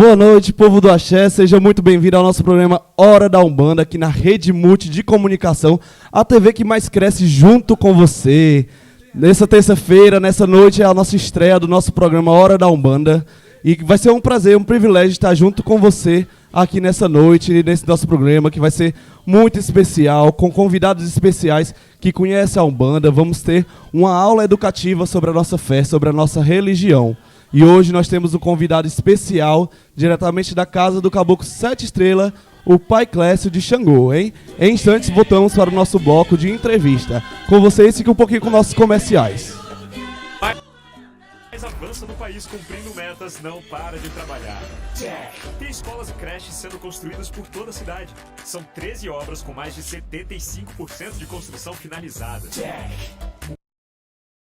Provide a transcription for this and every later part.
Boa noite, povo do Axé, seja muito bem-vindo ao nosso programa Hora da Umbanda, aqui na Rede Multi de Comunicação, a TV que mais cresce junto com você. Nessa terça-feira, nessa noite, é a nossa estreia do nosso programa Hora da Umbanda, e vai ser um prazer, um privilégio estar junto com você aqui nessa noite, nesse nosso programa, que vai ser muito especial, com convidados especiais que conhecem a Umbanda. Vamos ter uma aula educativa sobre a nossa fé, sobre a nossa religião. E hoje nós temos um convidado especial, diretamente da Casa do Caboclo 7 Estrelas, o Pai Clécio de Xangô, hein? Em instantes, voltamos para o nosso bloco de entrevista. Com vocês, fique um pouquinho com nossos comerciais. Mais avança no país cumprindo metas, não para de trabalhar. Tem escolas e creches sendo construídas por toda a cidade. São 13 obras com mais de 75% de construção finalizada.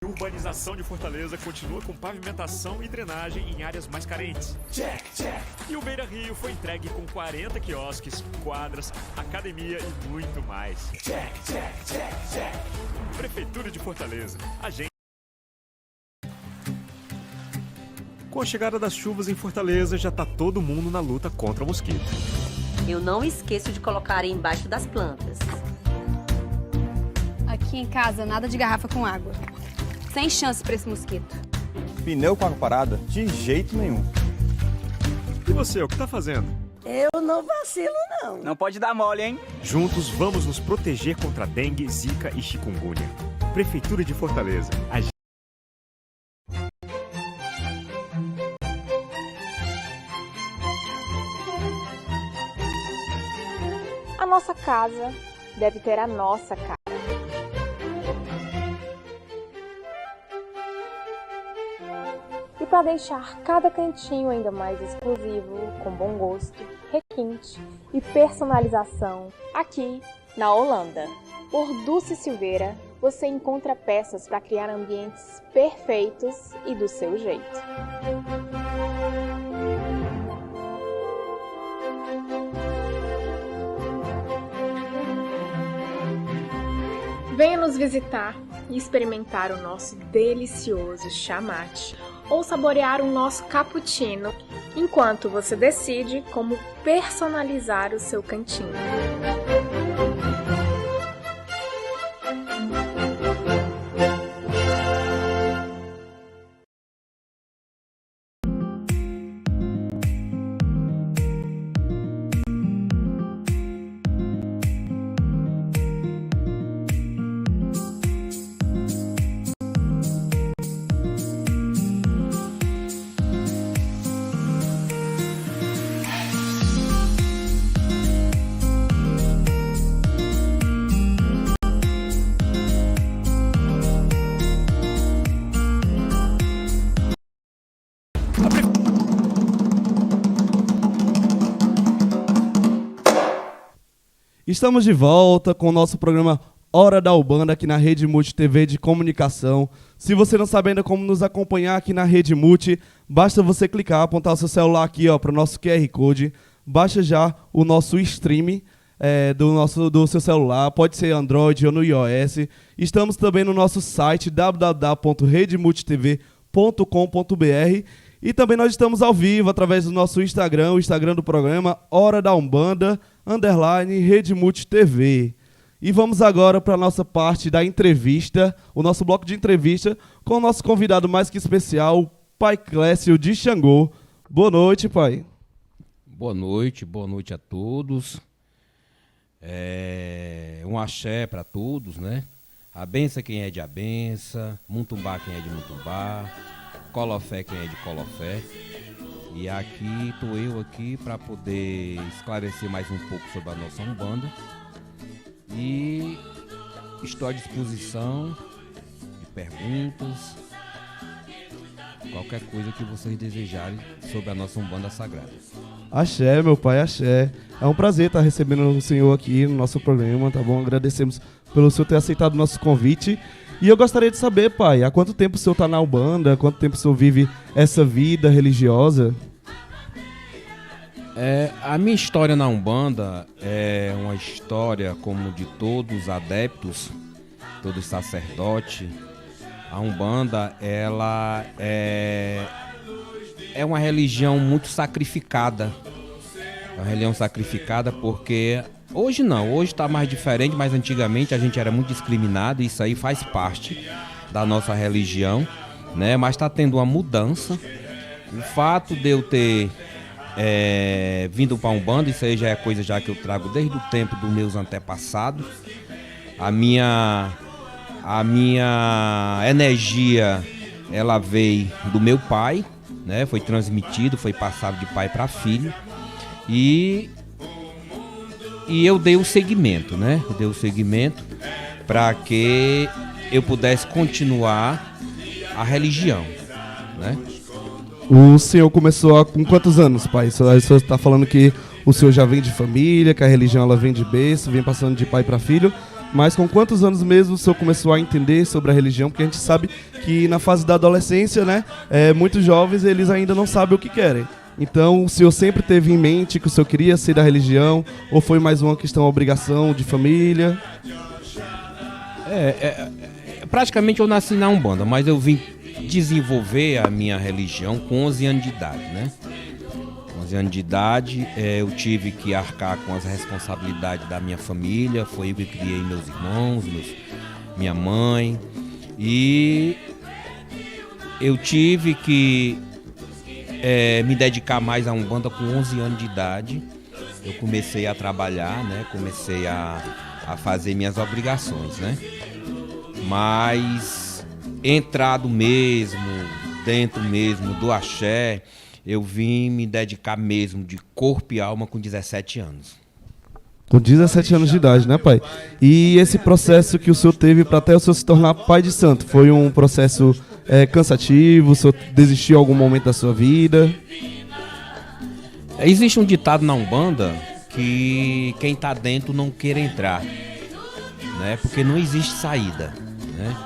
A urbanização de Fortaleza continua com pavimentação e drenagem em áreas mais carentes. E o Beira Rio foi entregue com 40 quiosques, quadras, academia e muito mais. Prefeitura de Fortaleza. Com a chegada das chuvas em Fortaleza, já tá todo mundo na luta contra o mosquito. Eu não esqueço de colocar areia embaixo das plantas. Aqui em casa, nada de garrafa com água. Sem chance pra esse mosquito. Pneu com água parada? De jeito nenhum. E você, o que tá fazendo? Eu não vacilo, não. Não pode dar mole, hein? Juntos vamos nos proteger contra dengue, zika e chikungunya. Prefeitura de Fortaleza. A nossa casa deve ter a nossa cara. E para deixar cada cantinho ainda mais exclusivo, com bom gosto, requinte e personalização, aqui na Holanda, por Dulce Silveira, você encontra peças para criar ambientes perfeitos e do seu jeito. Venha nos visitar e experimentar o nosso delicioso chamate ou saborear o nosso cappuccino, enquanto você decide como personalizar o seu cantinho. Estamos de volta com o nosso programa Hora da Umbanda, aqui na Rede Multi TV de Comunicação. Se você não sabe ainda como nos acompanhar aqui na Rede Multi, basta você clicar, apontar o seu celular aqui para o nosso QR Code. Baixa já o nosso stream do seu celular, pode ser Android ou no iOS. Estamos também no nosso site www.redemultitv.com.br e também nós estamos ao vivo através do nosso Instagram, o Instagram do programa Hora da Umbanda, Rede Multi TV. E vamos agora para a nossa parte da entrevista, o nosso bloco de entrevista, com o nosso convidado mais que especial, o Pai Clécio de Xangô. Boa noite, pai. Boa noite a todos. Um axé para todos, né? A benção quem é de abença, Muntumbá quem é de Muntumbá, Colofé quem é de Colofé. E aqui estou eu aqui para poder esclarecer mais um pouco sobre a nossa Umbanda. E estou à disposição de perguntas, qualquer coisa que vocês desejarem sobre a nossa Umbanda Sagrada. Axé, meu pai, axé. É um prazer estar recebendo o senhor aqui no nosso programa, tá bom? Agradecemos pelo senhor ter aceitado o nosso convite. E eu gostaria de saber, pai, há quanto tempo o senhor está na Umbanda? Há quanto tempo o senhor vive essa vida religiosa? A minha história na Umbanda é uma história como de todos os adeptos, todos sacerdotes. A Umbanda, ela é é uma religião muito sacrificada. É uma religião sacrificada porque hoje não, hoje está mais diferente, mas antigamente a gente era muito discriminado e isso aí faz parte da nossa religião, né? Mas está tendo uma mudança. O fato de eu ter vindo para a Umbanda, isso aí já é coisa já que eu trago desde o tempo dos meus antepassados. A minha energia, ela veio do meu pai, né? Foi transmitido, foi passado de pai para filho. E eu dei o segmento, né? Eu dei o segmento para que eu pudesse continuar a religião, né? O senhor começou com quantos anos, pai? O senhor está falando que o senhor já vem de família, que a religião ela vem de berço, vem passando de pai para filho. Mas com quantos anos mesmo o senhor começou a entender sobre a religião? Porque a gente sabe que na fase da adolescência, né, muitos jovens eles ainda não sabem o que querem. Então, o senhor sempre teve em mente que o senhor queria ser da religião? Ou foi mais uma questão, obrigação de família? Praticamente eu nasci na Umbanda, mas eu vim desenvolver a minha religião com 11 anos de idade, né? 11 anos de idade, eu tive que arcar com as responsabilidades da minha família. Foi eu que criei meus irmãos, minha mãe. E eu tive que me dedicar mais a Umbanda com 11 anos de idade. Eu comecei a trabalhar, né? Comecei a fazer minhas obrigações, né? Mas entrado mesmo, dentro mesmo do axé, eu vim me dedicar mesmo de corpo e alma com 17 anos. Com 17 anos de idade, né, pai? E esse processo que o senhor teve para até o senhor se tornar pai de santo, foi um processo cansativo? O senhor desistiu em algum momento da sua vida? Existe um ditado na Umbanda que quem está dentro não quer entrar, né? Porque não existe saída, né?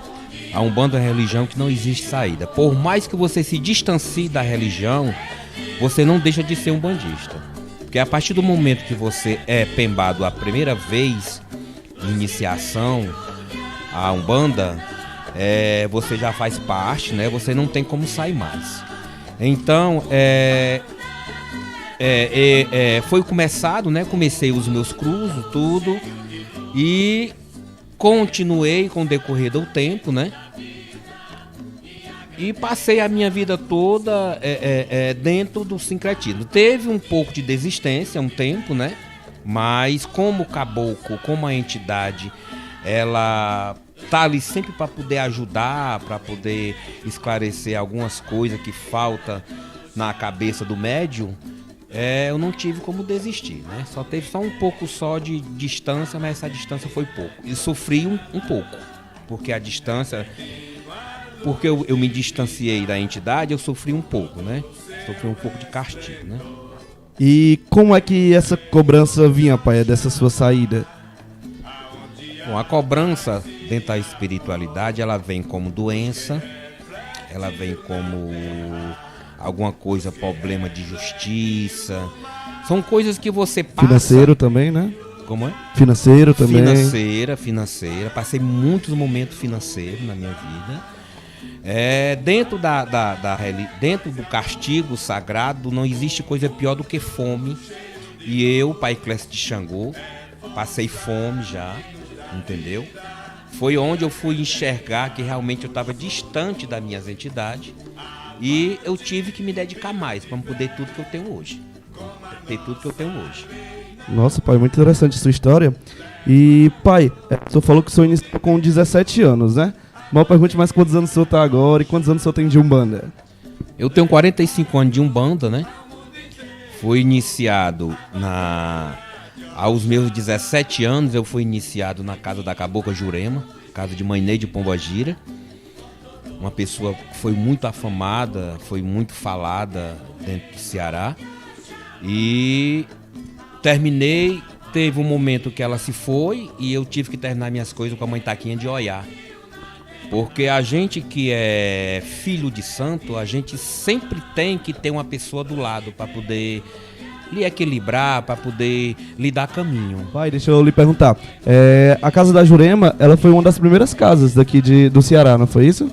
A Umbanda é uma religião que não existe saída. Por mais que você se distancie da religião, você não deixa de ser um bandista. Porque a partir do momento que você é pembado a primeira vez em iniciação à Umbanda, você já faz parte, né? Você não tem como sair mais. Então, foi começado, né? Comecei os meus cruzos, tudo, e continuei com o decorrer do tempo, né? E passei a minha vida toda dentro do sincretismo. Teve um pouco de desistência, um tempo, né? Mas como o caboclo, como a entidade, ela tá ali sempre para poder ajudar, para poder esclarecer algumas coisas que falta na cabeça do médium, eu não tive como desistir, né? Teve um pouco só de distância, mas essa distância foi pouco. E sofri um pouco, porque a distância... Porque eu me distanciei da entidade, eu sofri um pouco, né? Sofri um pouco de castigo, né? E como é que essa cobrança vinha, pai, dessa sua saída? Bom, a cobrança dentro da espiritualidade, ela vem como doença, ela vem como alguma coisa, problema de justiça. São coisas que você passa... Financeiro também, né? Como é? Financeiro também. Financeira. Passei muitos momentos financeiros na minha vida. Dentro dentro do castigo sagrado não existe coisa pior do que fome. E eu, pai Clécio de Xangô, passei fome já, entendeu? Foi onde eu fui enxergar que realmente eu estava distante das minhas entidades. E eu tive que me dedicar mais para poder ter tudo que eu tenho hoje. Nossa, pai, muito interessante a sua história. E, pai, o senhor falou que o senhor iniciou com 17 anos, né? Uma pergunta, mais quantos anos o senhor está agora e quantos anos o senhor tem de Umbanda? Eu tenho 45 anos de Umbanda, né? Fui iniciado aos meus 17 anos, eu fui iniciado na casa da Cabocla Jurema, casa de Mãe Neide Pombagira. Uma pessoa que foi muito afamada, foi muito falada dentro do Ceará. E terminei, teve um momento que ela se foi e eu tive que terminar minhas coisas com a mãe Taquinha de Oiá. Porque a gente que é filho de santo, a gente sempre tem que ter uma pessoa do lado para poder lhe equilibrar, para poder lhe dar caminho. Pai, deixa eu lhe perguntar. A casa da Jurema, ela foi uma das primeiras casas daqui do Ceará, não foi isso?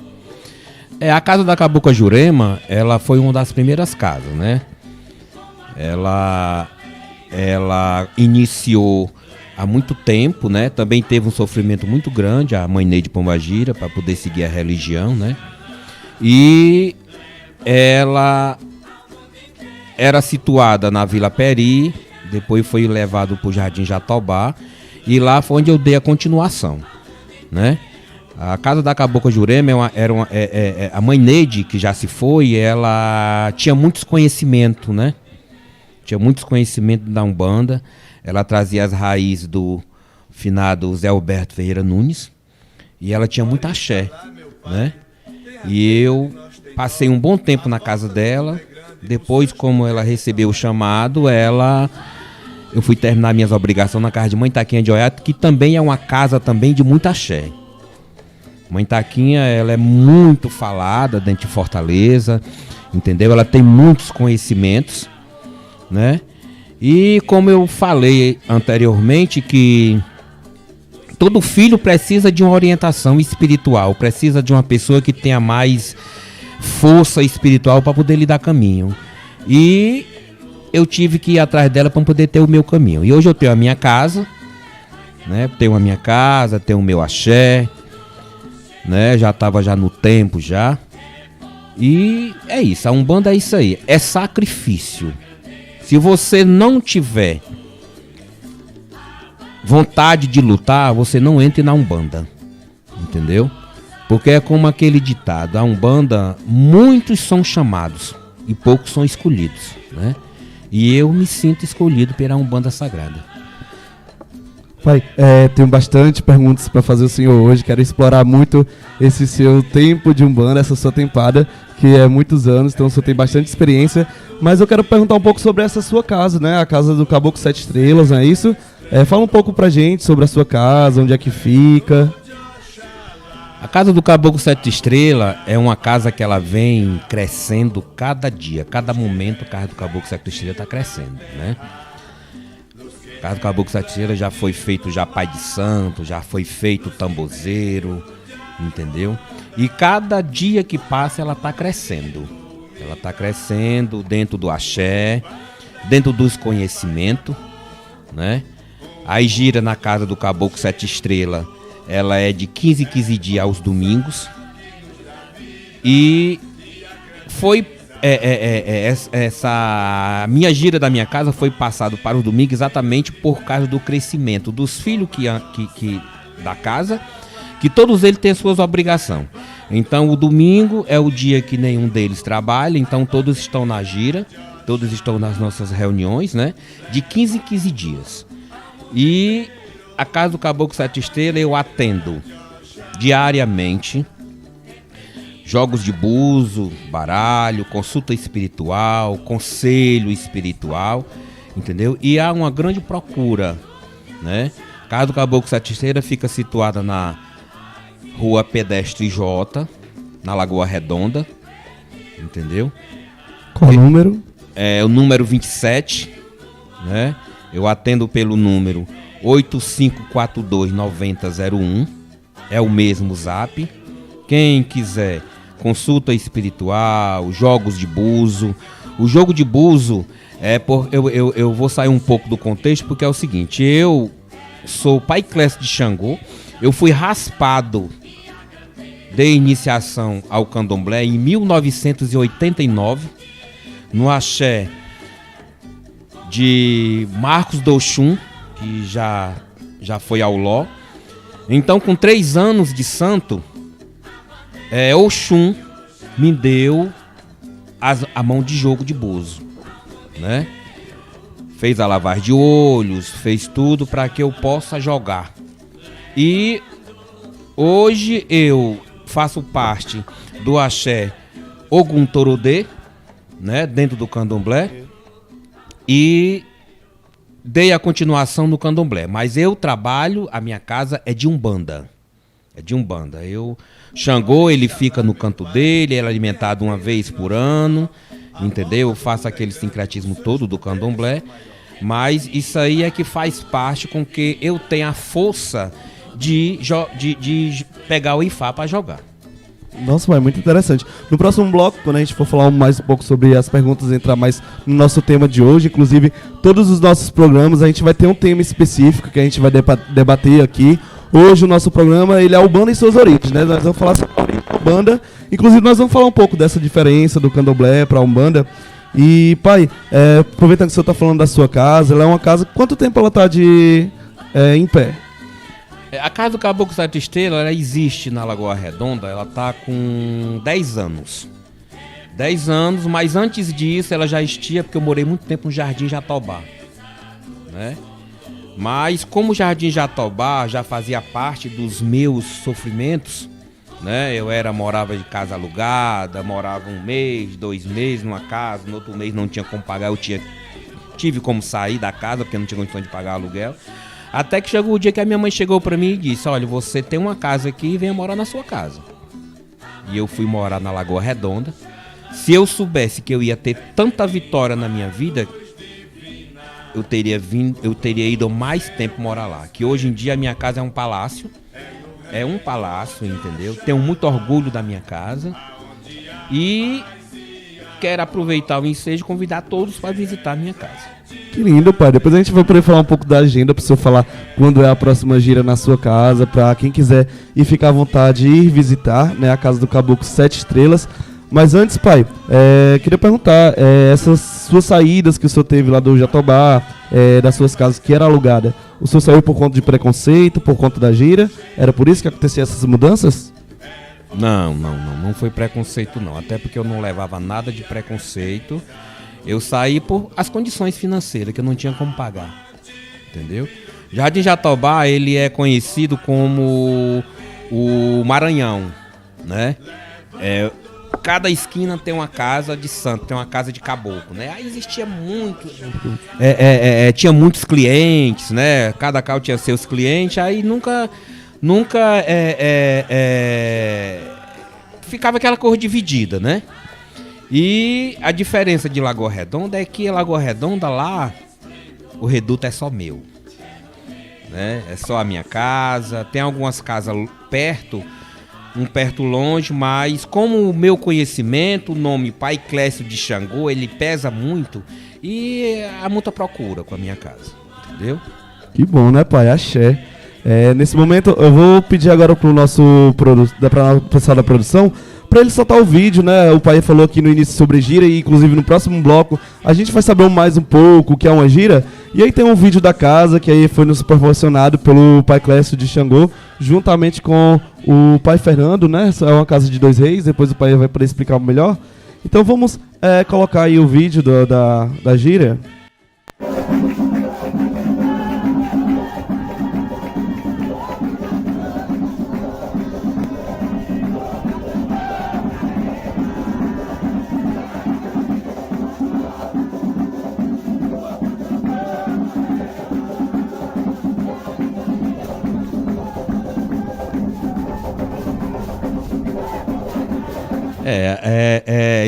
A casa da Cabocla Jurema, ela foi uma das primeiras casas, né? Ela iniciou há muito tempo, né? Também teve um sofrimento muito grande, a mãe Neide Pombagira, para poder seguir a religião, né? E ela era situada na Vila Peri, depois foi levado para o Jardim Jatobá, e lá foi onde eu dei a continuação, né? A casa da Cabocla Jurema a mãe Neide, que já se foi, ela tinha muitos conhecimentos, né? Tinha muitos conhecimentos da Umbanda. Ela trazia as raízes do finado Zé Alberto Ferreira Nunes. E ela tinha muito axé, né? E eu passei um bom tempo na casa dela. Depois, como ela recebeu o chamado, eu fui terminar minhas obrigações na casa de Mãe Taquinha de Oiato, que também é uma casa também de muito axé. Mãe Taquinha, ela é muito falada dentro de Fortaleza, entendeu? Ela tem muitos conhecimentos, né? E como eu falei anteriormente, que todo filho precisa de uma orientação espiritual, precisa de uma pessoa que tenha mais força espiritual para poder lhe dar caminho. E eu tive que ir atrás dela para poder ter o meu caminho. E hoje eu tenho a minha casa, né? Tenho a minha casa, tenho o meu axé, né? Já estava já no tempo já. E é isso, a Umbanda é isso aí, é sacrifício. Se você não tiver vontade de lutar, você não entre na Umbanda, entendeu? Porque é como aquele ditado, a Umbanda, muitos são chamados e poucos são escolhidos, né? E eu me sinto escolhido pela Umbanda Sagrada. Pai, tenho bastante perguntas para fazer o senhor hoje. Quero explorar muito esse seu tempo de Umbanda, essa sua tempada, que é muitos anos, então o senhor tem bastante experiência. Mas eu quero perguntar um pouco sobre essa sua casa, né? A casa do Caboclo Sete Estrelas, não é isso? Fala um pouco pra gente sobre a sua casa, onde é que fica. A casa do Caboclo Sete Estrelas é uma casa que ela vem crescendo cada dia, cada momento a casa do Caboclo Sete Estrelas está crescendo, né? A casa do Caboclo Sete Estrelas já foi feito já pai de santo, já foi feito tambozeiro, entendeu? E cada dia que passa ela está crescendo. Ela está crescendo dentro do axé, dentro dos conhecimentos, né? Aí gira na casa do Caboclo Sete Estrelas, ela é de 15 em 15 dias aos domingos. E foi essa minha gira da minha casa foi passado para o domingo exatamente por causa do crescimento dos filhos da casa, que todos eles têm suas obrigações. Então o domingo é o dia que nenhum deles trabalha, então todos estão na gira, todos estão nas nossas reuniões, né? De 15 em 15 dias. E a casa do Caboclo Sete Estrelas eu atendo diariamente jogos de buzo, baralho, consulta espiritual, conselho espiritual, entendeu? E há uma grande procura, né? A casa do Caboclo Sete Estrelas fica situada na Rua Pedestre J, na Lagoa Redonda, entendeu? Qual o número? É o número 27, né? Eu atendo pelo número 8542-9001, é o mesmo zap. Quem quiser consulta espiritual, jogos de buzo. O jogo de buzo, eu vou sair um pouco do contexto, porque é o seguinte, eu sou pai Clécio de Xangô, eu fui raspado de iniciação ao candomblé em 1989, no axé de Marcos Doxum, que já foi ao Ló. Então, com 3 anos de santo, Oxum me deu a mão de jogo de buzo, né? Fez a lavagem de olhos, fez tudo para que eu possa jogar. E hoje eu faço parte do axé Ogum Torodê, né? Dentro do candomblé. E dei a continuação no candomblé, mas eu trabalho, a minha casa é de Umbanda. É de Umbanda. Xangô, ele fica no canto dele, ele é alimentado uma vez por ano, entendeu? Eu faço aquele sincretismo todo do candomblé, mas isso aí é que faz parte com que eu tenha a força de pegar o Ifá para jogar. Nossa, pai, muito interessante. No próximo bloco, quando a gente for falar mais um pouco sobre as perguntas, entrar mais no nosso tema de hoje, inclusive todos os nossos programas, a gente vai ter um tema específico que a gente vai debater aqui. Hoje o nosso programa, ele é a Umbanda e suas origens, né? Nós vamos falar sobre a Umbanda, inclusive nós vamos falar um pouco dessa diferença do Candomblé para a Umbanda. E, pai, aproveitando que o senhor está falando da sua casa, ela é uma casa, quanto tempo ela está em pé? A Casa do Caboclo Sete Estrelas, ela existe na Lagoa Redonda, ela tá com 10 anos. 10 anos, mas antes disso ela já existia, porque eu morei muito tempo no Jardim Jatobá, né? Mas como o Jardim Jatobá já fazia parte dos meus sofrimentos, né? Eu morava de casa alugada, morava 1 mês, 2 meses numa casa, no outro mês não tinha como pagar, tive como sair da casa, porque não tinha condição de pagar aluguel. Até que chegou o dia que a minha mãe chegou pra mim e disse: olha, você tem uma casa aqui e venha morar na sua casa. E eu fui morar na Lagoa Redonda. Se eu soubesse que eu ia ter tanta vitória na minha vida, eu teria ido mais tempo morar lá. Que hoje em dia a minha casa é um palácio. É um palácio, entendeu? Tenho muito orgulho da minha casa. E quero aproveitar o ensejo e convidar todos para visitar a minha casa. Que lindo, pai. Depois a gente vai poder falar um pouco da agenda, para o senhor falar quando é a próxima gira na sua casa, para quem quiser ir ficar à vontade e ir visitar, né, a Casa do Caboclo Sete Estrelas. Mas antes, pai, queria perguntar, essas suas saídas que o senhor teve lá do Jatobá, das suas casas que era alugada, o senhor saiu por conta de preconceito, por conta da gira? Era por isso que aconteciam essas mudanças? Não foi preconceito não, até porque eu não levava nada de preconceito. Eu saí por as condições financeiras, que eu não tinha como pagar, entendeu? Jardim Jatobá, ele é conhecido como o Maranhão, né? Cada esquina tem uma casa de santo, tem uma casa de caboclo, né? Aí existia muito, tinha muitos clientes, né? Cada cal tinha seus clientes, aí nunca ficava aquela coisa dividida, né? E a diferença de Lagoa Redonda é que Lagoa Redonda lá, o reduto é só meu, né? É só a minha casa, tem algumas casas perto longe, mas como o meu conhecimento, o nome Pai Clécio de Xangô, ele pesa muito e há muita procura com a minha casa, entendeu? Que bom, né, pai? Axé. Nesse momento eu vou pedir agora pro pessoal da produção para ele soltar o vídeo, né? O pai falou aqui no início sobre gira e inclusive no próximo bloco a gente vai saber mais um pouco o que é uma gira. E aí tem um vídeo da casa que aí foi nos proporcionado pelo pai Clécio de Xangô, juntamente com o pai Fernando, né? É uma casa de 2 reis, depois o pai vai poder explicar melhor. Então vamos colocar aí o vídeo da gira.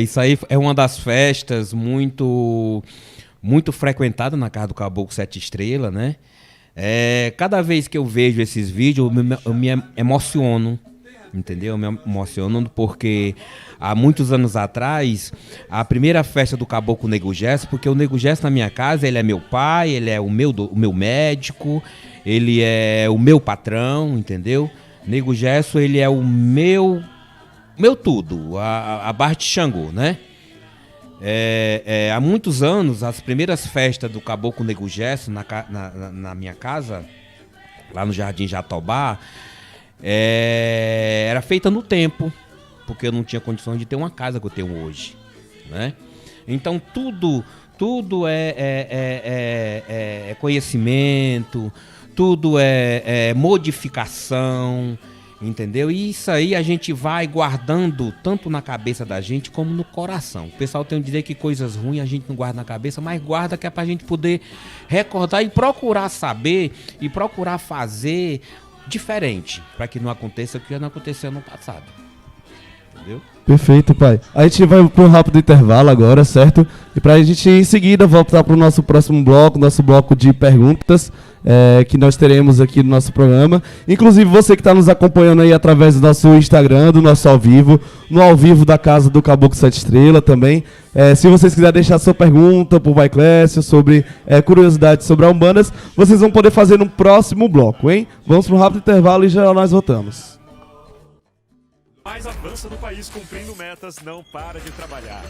Isso aí é uma das festas muito frequentada na Casa do Caboclo Sete Estrelas, né? Cada vez que eu vejo esses vídeos, eu me emociono, entendeu? Eu me emociono porque há muitos anos atrás, a primeira festa do Caboclo Nego Gesso, porque o Nego Gesso na minha casa, ele é meu pai, ele é o meu médico, ele é o meu patrão, entendeu? Nego Gesso, ele é o meu tudo, a Barra de Xangô, né? Há muitos anos, as primeiras festas do Caboclo Nego Gesso na minha casa, lá no Jardim Jatobá, era feita no tempo, porque eu não tinha condições de ter uma casa que eu tenho hoje, né? Então tudo é conhecimento, tudo é modificação, entendeu? E isso aí a gente vai guardando tanto na cabeça da gente como no coração. O pessoal tem que dizer que coisas ruins a gente não guarda na cabeça, mas guarda que é pra gente poder recordar e procurar saber e procurar fazer diferente, para que não aconteça o que não aconteceu no passado. entendeu? Perfeito, pai. A gente vai para um rápido intervalo agora, certo? E para a gente em seguida voltar para o nosso próximo bloco, nosso bloco de perguntas, que nós teremos aqui no nosso programa. Inclusive você que está nos acompanhando aí através do nosso Instagram, do nosso ao vivo, no ao vivo da Casa do Caboclo Sete Estrela também. Se vocês quiserem deixar sua pergunta para o Pai Clécio sobre curiosidades sobre a Umbandas, vocês vão poder fazer no próximo bloco, hein? Vamos para um rápido intervalo e já nós voltamos. Mais avança no país cumprindo metas, não para de trabalhar.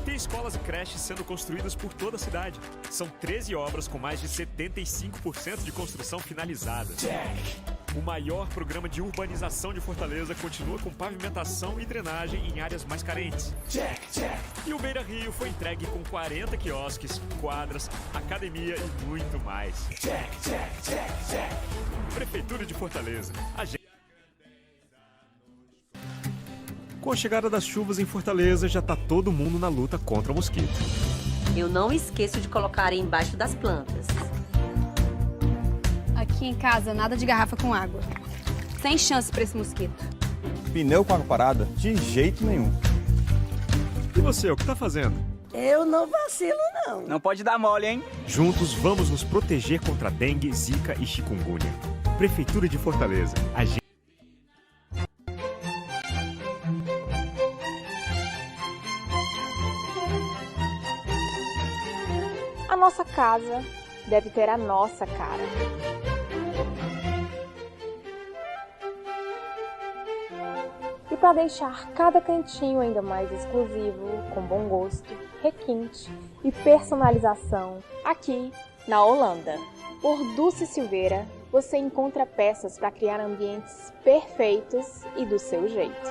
Tem escolas e creches sendo construídas por toda a cidade. São 13 obras com mais de 75% de construção finalizada. O maior programa de urbanização de Fortaleza continua com pavimentação e drenagem em áreas mais carentes. E o Beira Rio foi entregue com 40 quiosques, quadras, academia e muito mais. Prefeitura de Fortaleza. Com a chegada das chuvas em Fortaleza, já tá todo mundo na luta contra o mosquito. Eu não esqueço de colocar embaixo das plantas. Aqui em casa, nada de garrafa com água. Sem chance para esse mosquito. Pneu com água parada? De jeito nenhum. E você, o que tá fazendo? Eu não vacilo, não. Não pode dar mole, hein? Juntos vamos nos proteger contra dengue, zika e chikungunya. Prefeitura de Fortaleza. A nossa casa deve ter a nossa cara. E para deixar cada cantinho ainda mais exclusivo, com bom gosto, requinte e personalização, aqui na Holanda, por Dulce Silveira, você encontra peças para criar ambientes perfeitos e do seu jeito.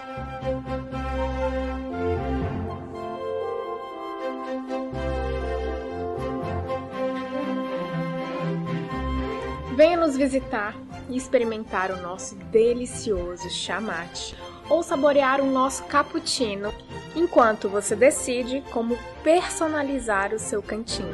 Venha nos visitar e experimentar o nosso delicioso chá mate ou saborear o nosso cappuccino, enquanto você decide como personalizar o seu cantinho.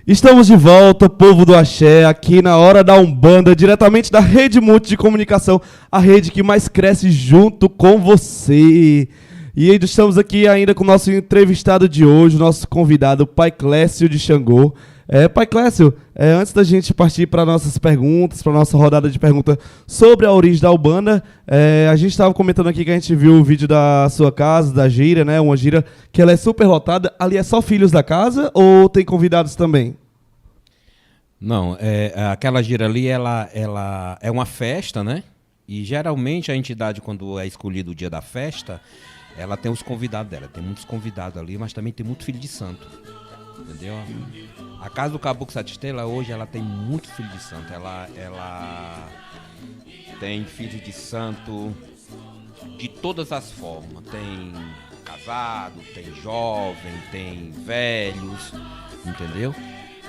Estamos de volta, povo do Axé, aqui na Hora da Umbanda, diretamente da Rede Multi de Comunicação, a rede que mais cresce junto com você. E estamos aqui ainda com o nosso entrevistado de hoje, o nosso convidado, Pai Clécio de Xangô. Pai Clécio, antes da gente partir para nossas perguntas, para nossa rodada de perguntas sobre a origem da Umbanda, a gente estava comentando aqui que a gente viu o vídeo da sua casa, da gira, né? Uma gira que ela é super lotada. Ali é só filhos da casa ou tem convidados também? Não, aquela gira ali, ela é uma festa, né? E geralmente a entidade, quando é escolhido o dia da festa, ela tem os convidados dela. Tem muitos convidados ali, mas também tem muito filho de santo. Entendeu? A Casa do Caboclo Sete Estrela hoje ela tem muito filho de santo. Ela tem filho de santo de todas as formas. Tem casado, tem jovem, tem velhos, entendeu?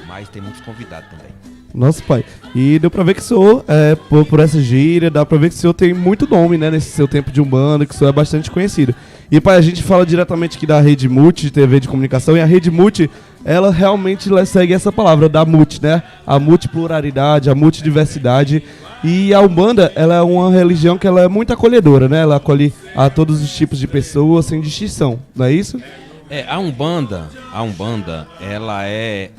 Mas tem muitos convidados também. Nossa, pai. E deu pra ver que o senhor, por essa gíria, dá pra ver que o senhor tem muito nome, né, nesse seu tempo de Umbanda, que o senhor é bastante conhecido. E, pai, a gente fala diretamente aqui da Rede Multi, de TV de comunicação, e a Rede Multi, ela realmente segue essa palavra da multi, né? A multipluralidade, a multidiversidade. E a Umbanda, ela é uma religião que ela é muito acolhedora, né? Ela acolhe a todos os tipos de pessoas, sem distinção, não é isso? A Umbanda, ela é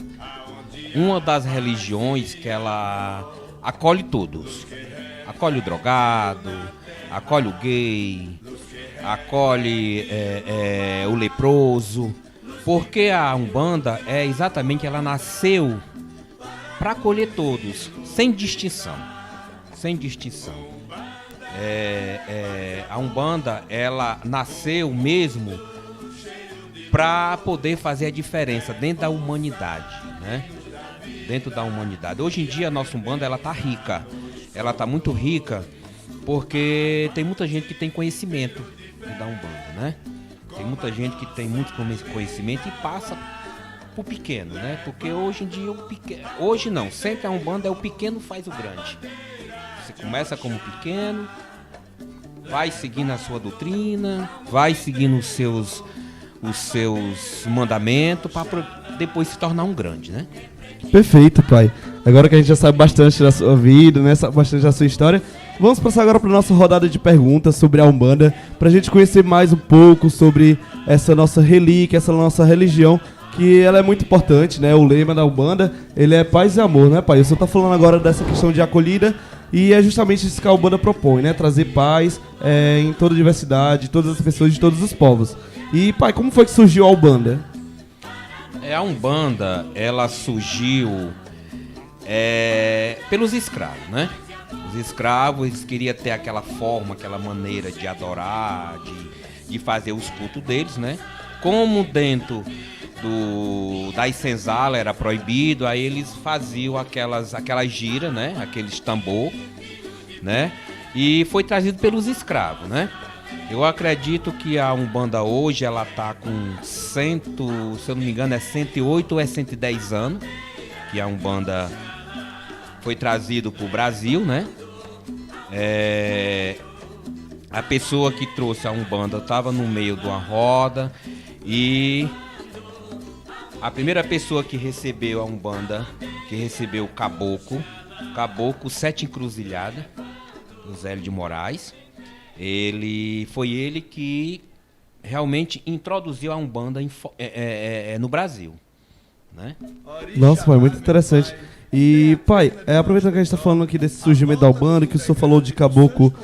uma das religiões que ela acolhe todos. Acolhe o drogado, acolhe o gay, acolhe o leproso. Porque a Umbanda ela nasceu para acolher todos, sem distinção. Sem distinção. A Umbanda, ela nasceu mesmo para poder fazer a diferença dentro da humanidade, né? Dentro da humanidade. Hoje em dia a nossa Umbanda ela tá rica. Ela tá muito rica porque tem muita gente que tem conhecimento da Umbanda, né? Tem muita gente que tem muito conhecimento e passa pro pequeno, né? Porque hoje em dia hoje não, sempre a Umbanda é o pequeno faz o grande. Você começa como pequeno, vai seguindo a sua doutrina, vai seguindo os seus mandamentos para depois se tornar um grande, né? Perfeito, pai. Agora que a gente já sabe bastante da sua vida, né, sabe bastante da sua história, vamos passar agora para nossa rodada de perguntas sobre a Umbanda, para a gente conhecer mais um pouco sobre essa nossa relíquia, essa nossa religião, que ela é muito importante, né? O lema da Umbanda, ele é paz e amor, né, pai? O senhor tá falando agora dessa questão de acolhida, e é justamente isso que a Umbanda propõe, né? Trazer paz em toda a diversidade, de todas as pessoas, de todos os povos. E, pai, como foi que surgiu a Umbanda? A Umbanda, ela surgiu pelos escravos, né? Os escravos, eles queriam ter aquela forma, aquela maneira de adorar, de fazer os cultos deles, né? Como dentro das senzalas era proibido, aí eles faziam aquelas giras, né? Aqueles tambor, né? E foi trazido pelos escravos, né? Eu acredito que a Umbanda hoje, ela tá com se eu não me engano, é 108 ou é 110 anos, que a Umbanda foi trazido pro Brasil, né? A pessoa que trouxe a Umbanda estava no meio de uma roda e a primeira pessoa que recebeu a Umbanda, que recebeu o Caboclo Sete Encruzilhada, do Zélio de Moraes, foi ele que realmente introduziu a Umbanda no Brasil, né? Nossa, pai, muito interessante. E, pai, aproveitando que a gente está falando aqui desse surgimento da Umbanda, que o senhor falou de Caboclo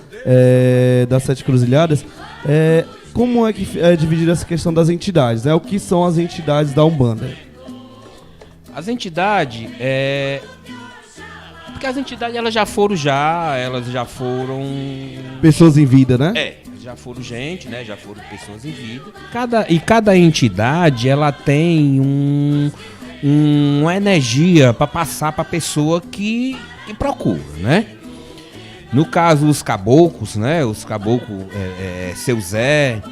das Sete Cruzilhadas, como é que é dividida essa questão das entidades, né? O que são as entidades da Umbanda? As entidades, porque as entidades elas já foram pessoas em vida, né? Já foram gente, né? Já foram pessoas em vida. Cada entidade, ela tem uma energia para passar para a pessoa que procura, né? No caso, os caboclos, né? Os caboclos, Seu Zé,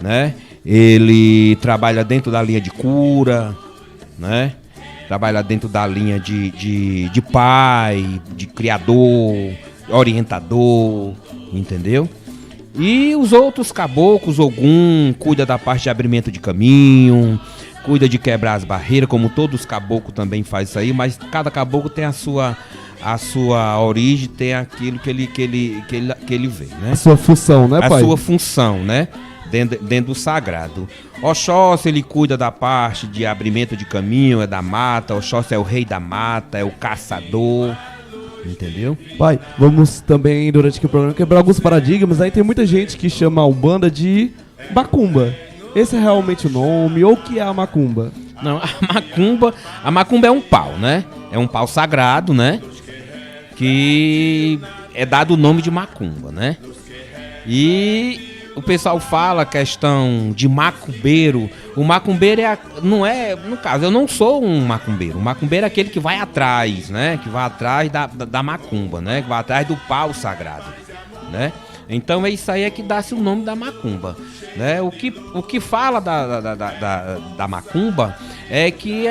né? Ele trabalha dentro da linha de cura, né? Trabalha dentro da linha de pai, de criador, orientador, entendeu? E os outros caboclos, Ogum, cuida da parte de abrimento de caminho, cuida de quebrar as barreiras, como todos os caboclos também fazem isso aí, mas cada caboclo tem a sua origem, tem aquilo que ele vê, né? A sua função, né, pai? A sua função, né? Dentro do sagrado. Oxóssi, ele cuida da parte de abrimento de caminho, é da mata. Oxóssi é o rei da mata, é o caçador, entendeu? Pai, vamos também, durante o programa, quebrar alguns paradigmas. Aí tem muita gente que chama a Umbanda de macumba. Esse é realmente o nome? Ou o que é a macumba? Não, a macumba é um pau, né? É um pau sagrado, né? Que é dado o nome de macumba, né? E o pessoal fala a questão de macumbeiro. O macumbeiro não é, no caso, eu não sou um macumbeiro. O macumbeiro é aquele que vai atrás, né? Que vai atrás da macumba, né? Que vai atrás do pau sagrado, né? Então é isso aí é que dá-se o nome da macumba, né? O que fala da macumba é que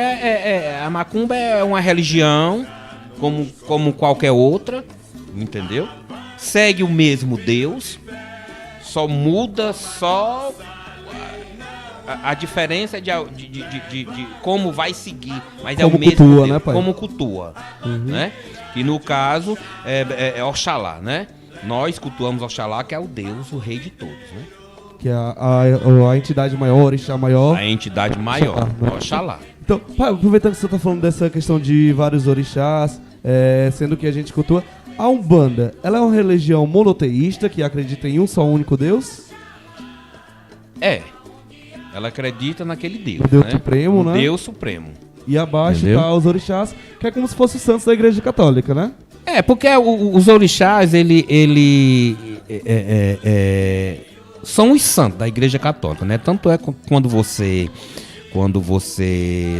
a macumba é uma religião como qualquer outra, entendeu? Segue o mesmo Deus, só muda a diferença de como vai seguir, mas como é o mesmo cultua, Deus, né, pai? como cultua, né? Que no caso é Oxalá, né? Nós cultuamos Oxalá, que é o Deus, o rei de todos, né? Que é a entidade maior, orixá maior. A entidade maior, Oxalá. Então, pai, aproveitando que você está falando dessa questão de vários orixás, sendo que a gente cultua, a Umbanda, ela é uma religião monoteísta que acredita em um só único Deus? Ela acredita naquele Deus, o Deus né? Supremo, né? Deus Supremo. E abaixo Entendeu? tá os orixás, que é como se fosse os santos da Igreja Católica, né? Porque os orixás, são os santos da Igreja Católica, né? Tanto é quando você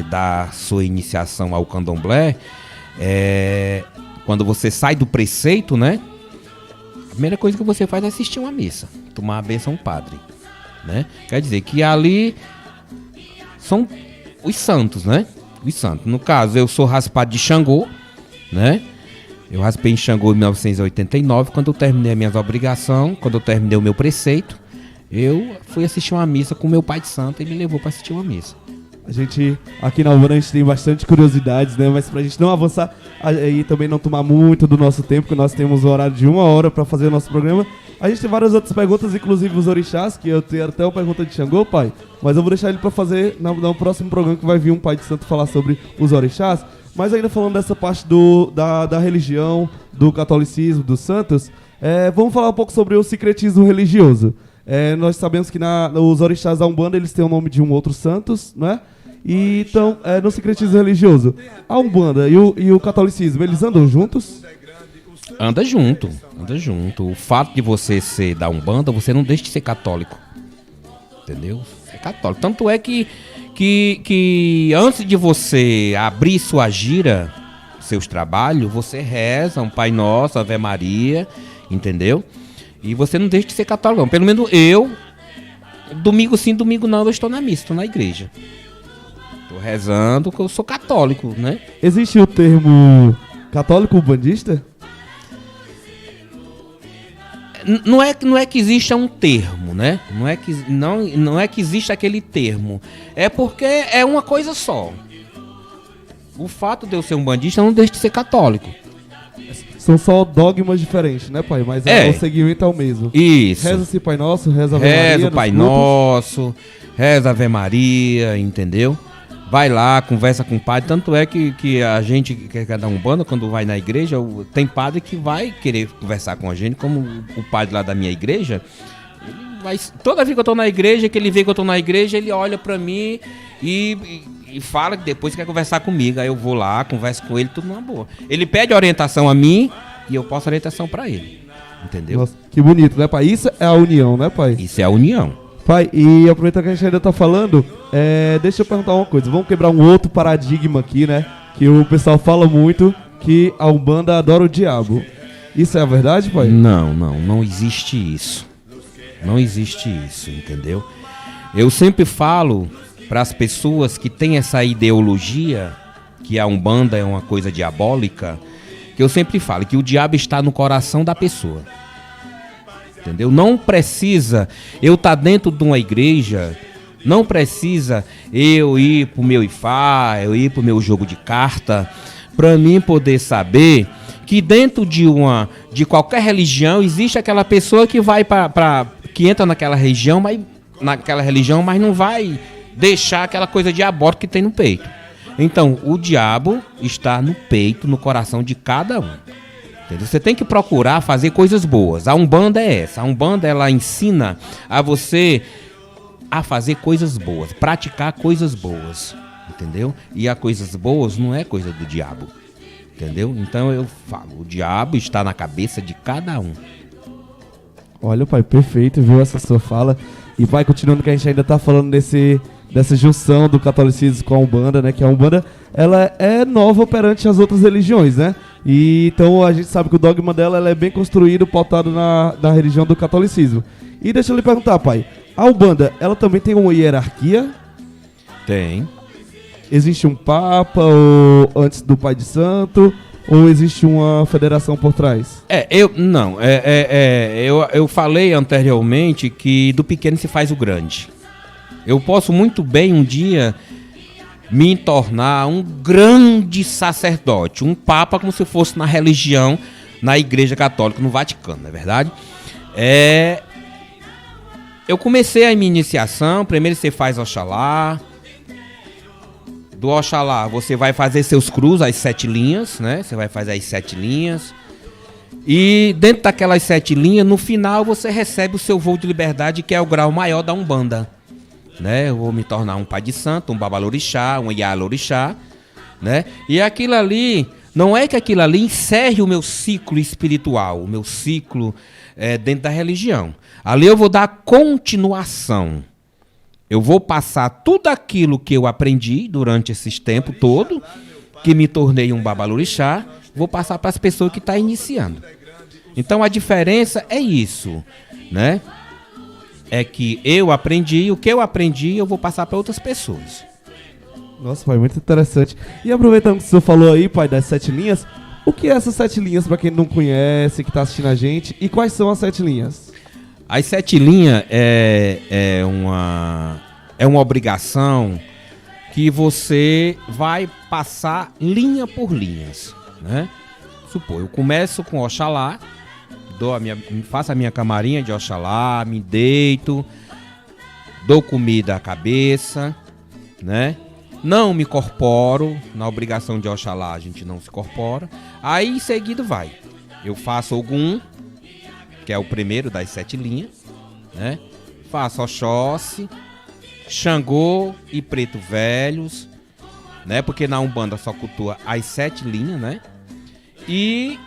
dá sua iniciação ao candomblé, quando você sai do preceito, né? A primeira coisa que você faz é assistir uma missa, tomar a bênção ao padre, né? Quer dizer que ali são os santos, né? Os santos. No caso, eu sou raspado de Xangô, né? Eu raspei em Xangô em 1989, quando eu terminei as minhas obrigações, quando eu terminei o meu preceito, Eu fui assistir uma missa com meu pai de santo e me levou para assistir uma missa. A gente, aqui na Umbanda, a gente tem bastante curiosidades, né? Mas pra gente não avançar e também não tomar muito do nosso tempo, que nós temos um horário de 1 hora pra fazer o nosso programa, a gente tem várias outras perguntas, inclusive os orixás, que eu tenho até uma pergunta de Xangô, pai, mas eu vou deixar ele pra fazer no próximo programa, que vai vir um pai de santo falar sobre os orixás. Mas ainda falando dessa parte da religião, do catolicismo, dos santos, vamos falar um pouco sobre o secretismo religioso. Nós sabemos que os orixás da Umbanda, eles têm o nome de um outro santos, né? E então, no secretismo religioso, a Umbanda e o catolicismo, eles andam juntos? Anda junto. O fato de você ser da Umbanda, você não deixa de ser católico. Entendeu? É católico. Tanto é que antes de você abrir sua gira, seus trabalhos, você reza um Pai Nosso, Ave Maria, entendeu? E você não deixa de ser católico, não. Pelo menos eu, domingo sim, domingo não, eu estou na missa, estou na igreja. Estou rezando, porque eu sou católico, né? Existe o termo católico umbandista? Não é que exista um termo, né? Não é que exista aquele termo. É porque é uma coisa só. O fato de eu ser umbandista não deixa de ser católico. São só dogmas diferentes, né, pai? Mas o segmento é o mesmo. Isso. Reza-se Pai Nosso, reza Ave Maria. Reza o Pai Nosso, reza Ave Maria, entendeu? Vai lá, conversa com o padre. Tanto é que a gente que é da Umbanda, quando vai na igreja, tem padre que vai querer conversar com a gente, como o padre lá da minha igreja. Toda vez que eu tô na igreja, que ele vê que eu tô na igreja, ele olha pra mim e fala que depois quer conversar comigo. Aí eu vou lá, converso com ele, tudo numa boa. Ele pede orientação a mim e eu posso orientação pra ele. Entendeu? Nossa, que bonito, né, pai? Isso é a união, né, pai? Isso é a união. Pai, e aproveitando que a gente ainda tá falando, deixa eu perguntar uma coisa. Vamos quebrar um outro paradigma aqui, né? Que o pessoal fala muito, que a Umbanda adora o diabo. Isso é a verdade, pai? Não existe isso. Não existe isso, entendeu? Eu sempre falo para as pessoas que têm essa ideologia, que a Umbanda é uma coisa diabólica, que eu sempre falo que o diabo está no coração da pessoa. Entendeu? Não precisa eu estar dentro de uma igreja, não precisa eu ir pro meu Ifá, eu ir pro meu jogo de carta, para mim poder saber que dentro de qualquer religião existe aquela pessoa que vai que entra naquela religião, mas não vai deixar aquela coisa diabólica que tem no peito. Então, o diabo está no peito, no coração de cada um. Entendeu? Você tem que procurar fazer coisas boas. A Umbanda é essa. A Umbanda, ela ensina a você a fazer coisas boas, praticar coisas boas, entendeu? E as coisas boas não é coisa do diabo, entendeu? Então eu falo, o diabo está na cabeça de cada um. Olha, pai, perfeito, viu, essa sua fala. E, pai, continuando que a gente ainda tá falando dessa junção do catolicismo com a Umbanda, né? Que a Umbanda, ela é nova perante as outras religiões, né? E então a gente sabe que o dogma dela ela é bem construído, pautado na religião do catolicismo. E deixa eu lhe perguntar, pai, a Umbanda, ela também tem uma hierarquia? Tem. Existe um papa antes do pai de santo? Ou existe uma federação por trás? Eu falei anteriormente que do pequeno se faz o grande. Eu posso muito bem um dia me tornar um grande sacerdote, um papa, como se fosse na religião, na igreja católica, no Vaticano, não é verdade? Eu comecei a minha iniciação, primeiro você faz Oxalá. Do Oxalá você vai fazer seus cruz, as 7 linhas, né? Você vai fazer as 7 linhas. E dentro daquelas 7 linhas, no final você recebe o seu voo de liberdade, que é o grau maior da Umbanda. Né? Eu vou me tornar um pai de santo, um babalorixá, um ialorixá, né? E aquilo ali, não é que aquilo ali encerre o meu ciclo espiritual, o meu ciclo dentro da religião. Ali eu vou dar continuação. Eu vou passar tudo aquilo que eu aprendi durante esse tempo todo, que me tornei um babalorixá, vou passar para as pessoas que estão iniciando. Então a diferença é isso, né? É que eu aprendi, o que eu aprendi eu vou passar para outras pessoas. Nossa, pai, muito interessante. E aproveitando que o senhor falou aí, pai, das 7 linhas, o que é essas 7 linhas para quem não conhece, que está assistindo a gente, e quais são as 7 linhas? As 7 linhas é uma obrigação que você vai passar linha por linhas, né? Supor, eu começo com Oxalá, faço a minha camarinha de Oxalá, me deito, dou comida à cabeça, né? Não me corporo, na obrigação de Oxalá a gente não se corpora. Aí em seguida vai, eu faço Ogum, que é o primeiro das 7 linhas, né? Faço Oxóssi, Xangô e Preto Velhos, né? Porque na Umbanda só cultua as 7 linhas, né? E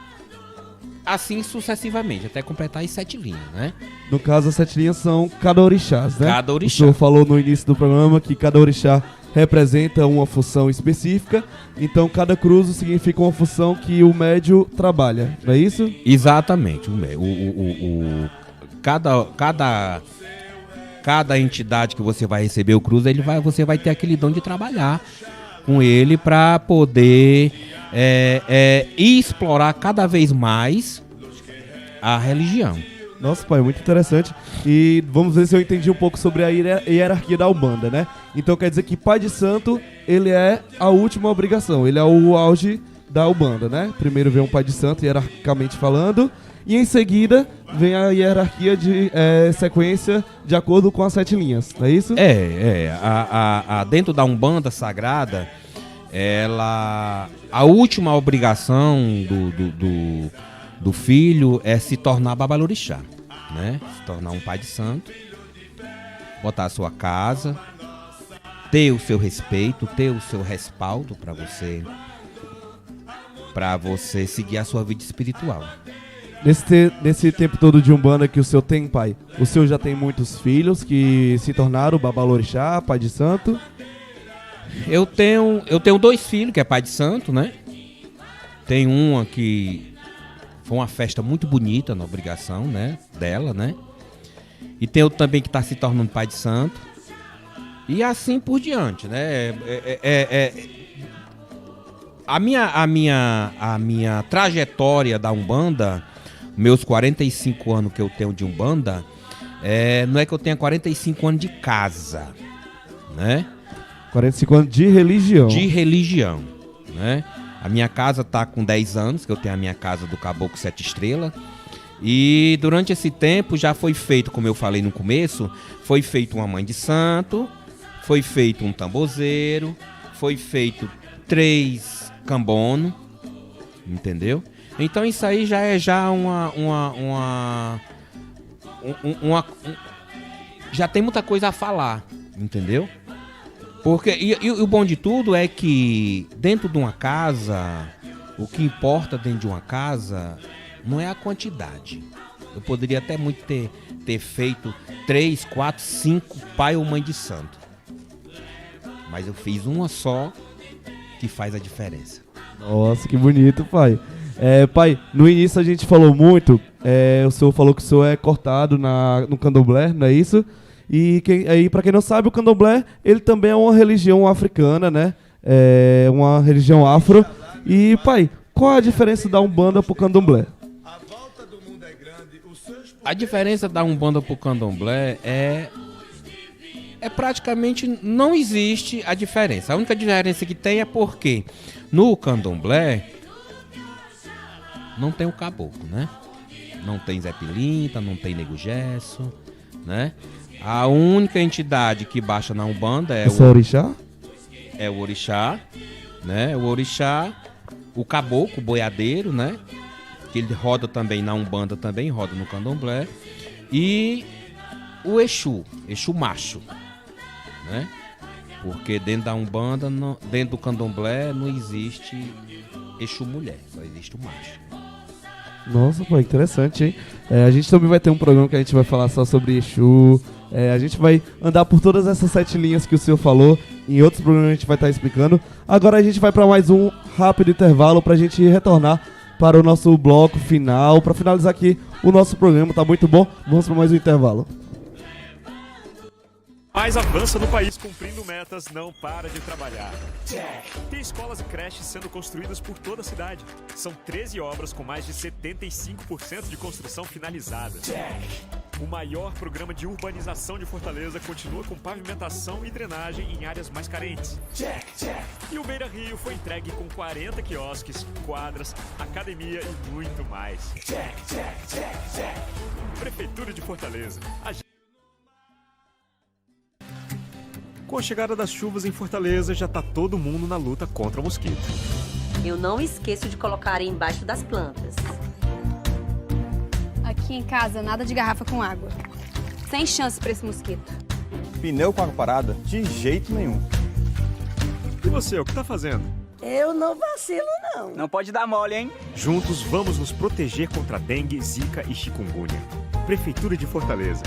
assim sucessivamente, até completar as 7 linhas, né? No caso, as 7 linhas são cada orixás, né? Cada orixá. O senhor falou no início do programa que cada orixá representa uma função específica, então cada cruzo significa uma função que o médio trabalha, não é isso? Exatamente. Cada entidade que você vai receber o cruzo, você vai ter aquele dom de trabalhar com ele para poder explorar cada vez mais a religião. Nossa, pai, muito interessante. E vamos ver se eu entendi um pouco sobre a hierarquia da Umbanda, né? Então quer dizer que Pai de Santo, ele é a última obrigação, ele é o auge da Umbanda, né? Primeiro vem um Pai de Santo, hierarquicamente falando, e em seguida vem a hierarquia de sequência de acordo com as 7 linhas, não é isso? Dentro da Umbanda Sagrada, a última obrigação do filho é se tornar babalorixá, né? Se tornar um pai de santo, botar a sua casa, ter o seu respeito, ter o seu respaldo para você seguir a sua vida espiritual. Nesse tempo todo de Umbanda que o senhor tem, pai, o senhor já tem muitos filhos que se tornaram babalorixá, pai de santo? Eu tenho 2 filhos que é pai de santo, né? Tem uma que foi uma festa muito bonita na obrigação, né, dela, né? E tem outro também que está se tornando pai de santo. E assim por diante, né? A minha trajetória da Umbanda, meus 45 anos que eu tenho de Umbanda, não é que eu tenha 45 anos de casa, né? 45 anos de religião. De religião, né? A minha casa tá com 10 anos, que eu tenho a minha casa do Caboclo 7 Estrelas. E durante esse tempo já foi feito, como eu falei no começo, foi feito uma mãe de santo, foi feito um tambozeiro, foi feito 3 cambono, entendeu? Então isso aí já é já tem muita coisa a falar, entendeu? Porque, e o bom de tudo é que dentro de uma casa, o que importa dentro de uma casa não é a quantidade. Eu poderia até muito ter feito 3, 4, 5 pai ou mãe de santo. Mas eu fiz uma só que faz a diferença. Nossa, que bonito, pai. Pai, no início a gente falou muito, o senhor falou que o senhor é cortado no candomblé, não é isso? E para quem não sabe, o candomblé, ele também é uma religião africana, né? É uma religião afro. E, pai, qual a diferença da Umbanda pro candomblé? A diferença da Umbanda pro candomblé é praticamente não existe a diferença. A única diferença que tem é porque no candomblé não tem o caboclo, né? Não tem Zé Pilinta, não tem Nego Gesso, né? A única entidade que baixa na Umbanda é o orixá? É o orixá, né? O orixá, o caboclo, o boiadeiro, né? Que ele roda também na Umbanda, também roda no candomblé. E o Exu macho, né? Porque dentro da Umbanda, dentro do candomblé, não existe Exu mulher, só existe o macho. Nossa, pô, interessante, hein? A gente também vai ter um programa que a gente vai falar só sobre Exu. A gente vai andar por todas essas 7 linhas que o senhor falou. Em outros programas a gente vai estar explicando. Agora a gente vai para mais um rápido intervalo para a gente retornar para o nosso bloco final. Para finalizar aqui o nosso programa, tá muito bom. Vamos para mais um intervalo. Mais avança no país cumprindo metas, não para de trabalhar. Tem escolas e creches sendo construídas por toda a cidade. São 13 obras com mais de 75% de construção finalizada. O maior programa de urbanização de Fortaleza continua com pavimentação e drenagem em áreas mais carentes. E o Beira Rio foi entregue com 40 quiosques, quadras, academia e muito mais. Prefeitura de Fortaleza. Com a chegada das chuvas em Fortaleza, já tá todo mundo na luta contra o mosquito. Eu não esqueço de colocar areia embaixo das plantas. Aqui em casa, nada de garrafa com água. Sem chance pra esse mosquito. Pneu com água parada? De jeito nenhum. E você, o que tá fazendo? Eu não vacilo, não. Não pode dar mole, hein? Juntos vamos nos proteger contra dengue, zika e chikungunya. Prefeitura de Fortaleza.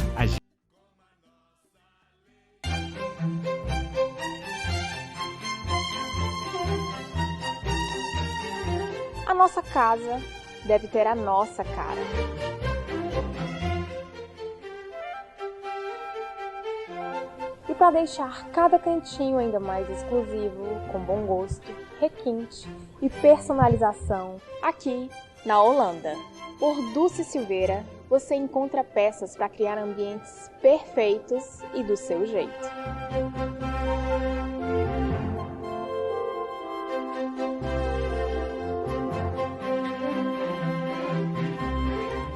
A nossa casa deve ter a nossa cara. E para deixar cada cantinho ainda mais exclusivo, com bom gosto, requinte e personalização, aqui na Holanda, por Dulce Silveira, você encontra peças para criar ambientes perfeitos e do seu jeito.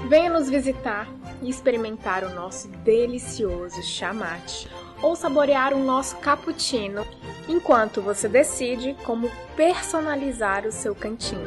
Venha nos visitar e experimentar o nosso delicioso chamate ou saborear o nosso cappuccino, enquanto você decide como personalizar o seu cantinho.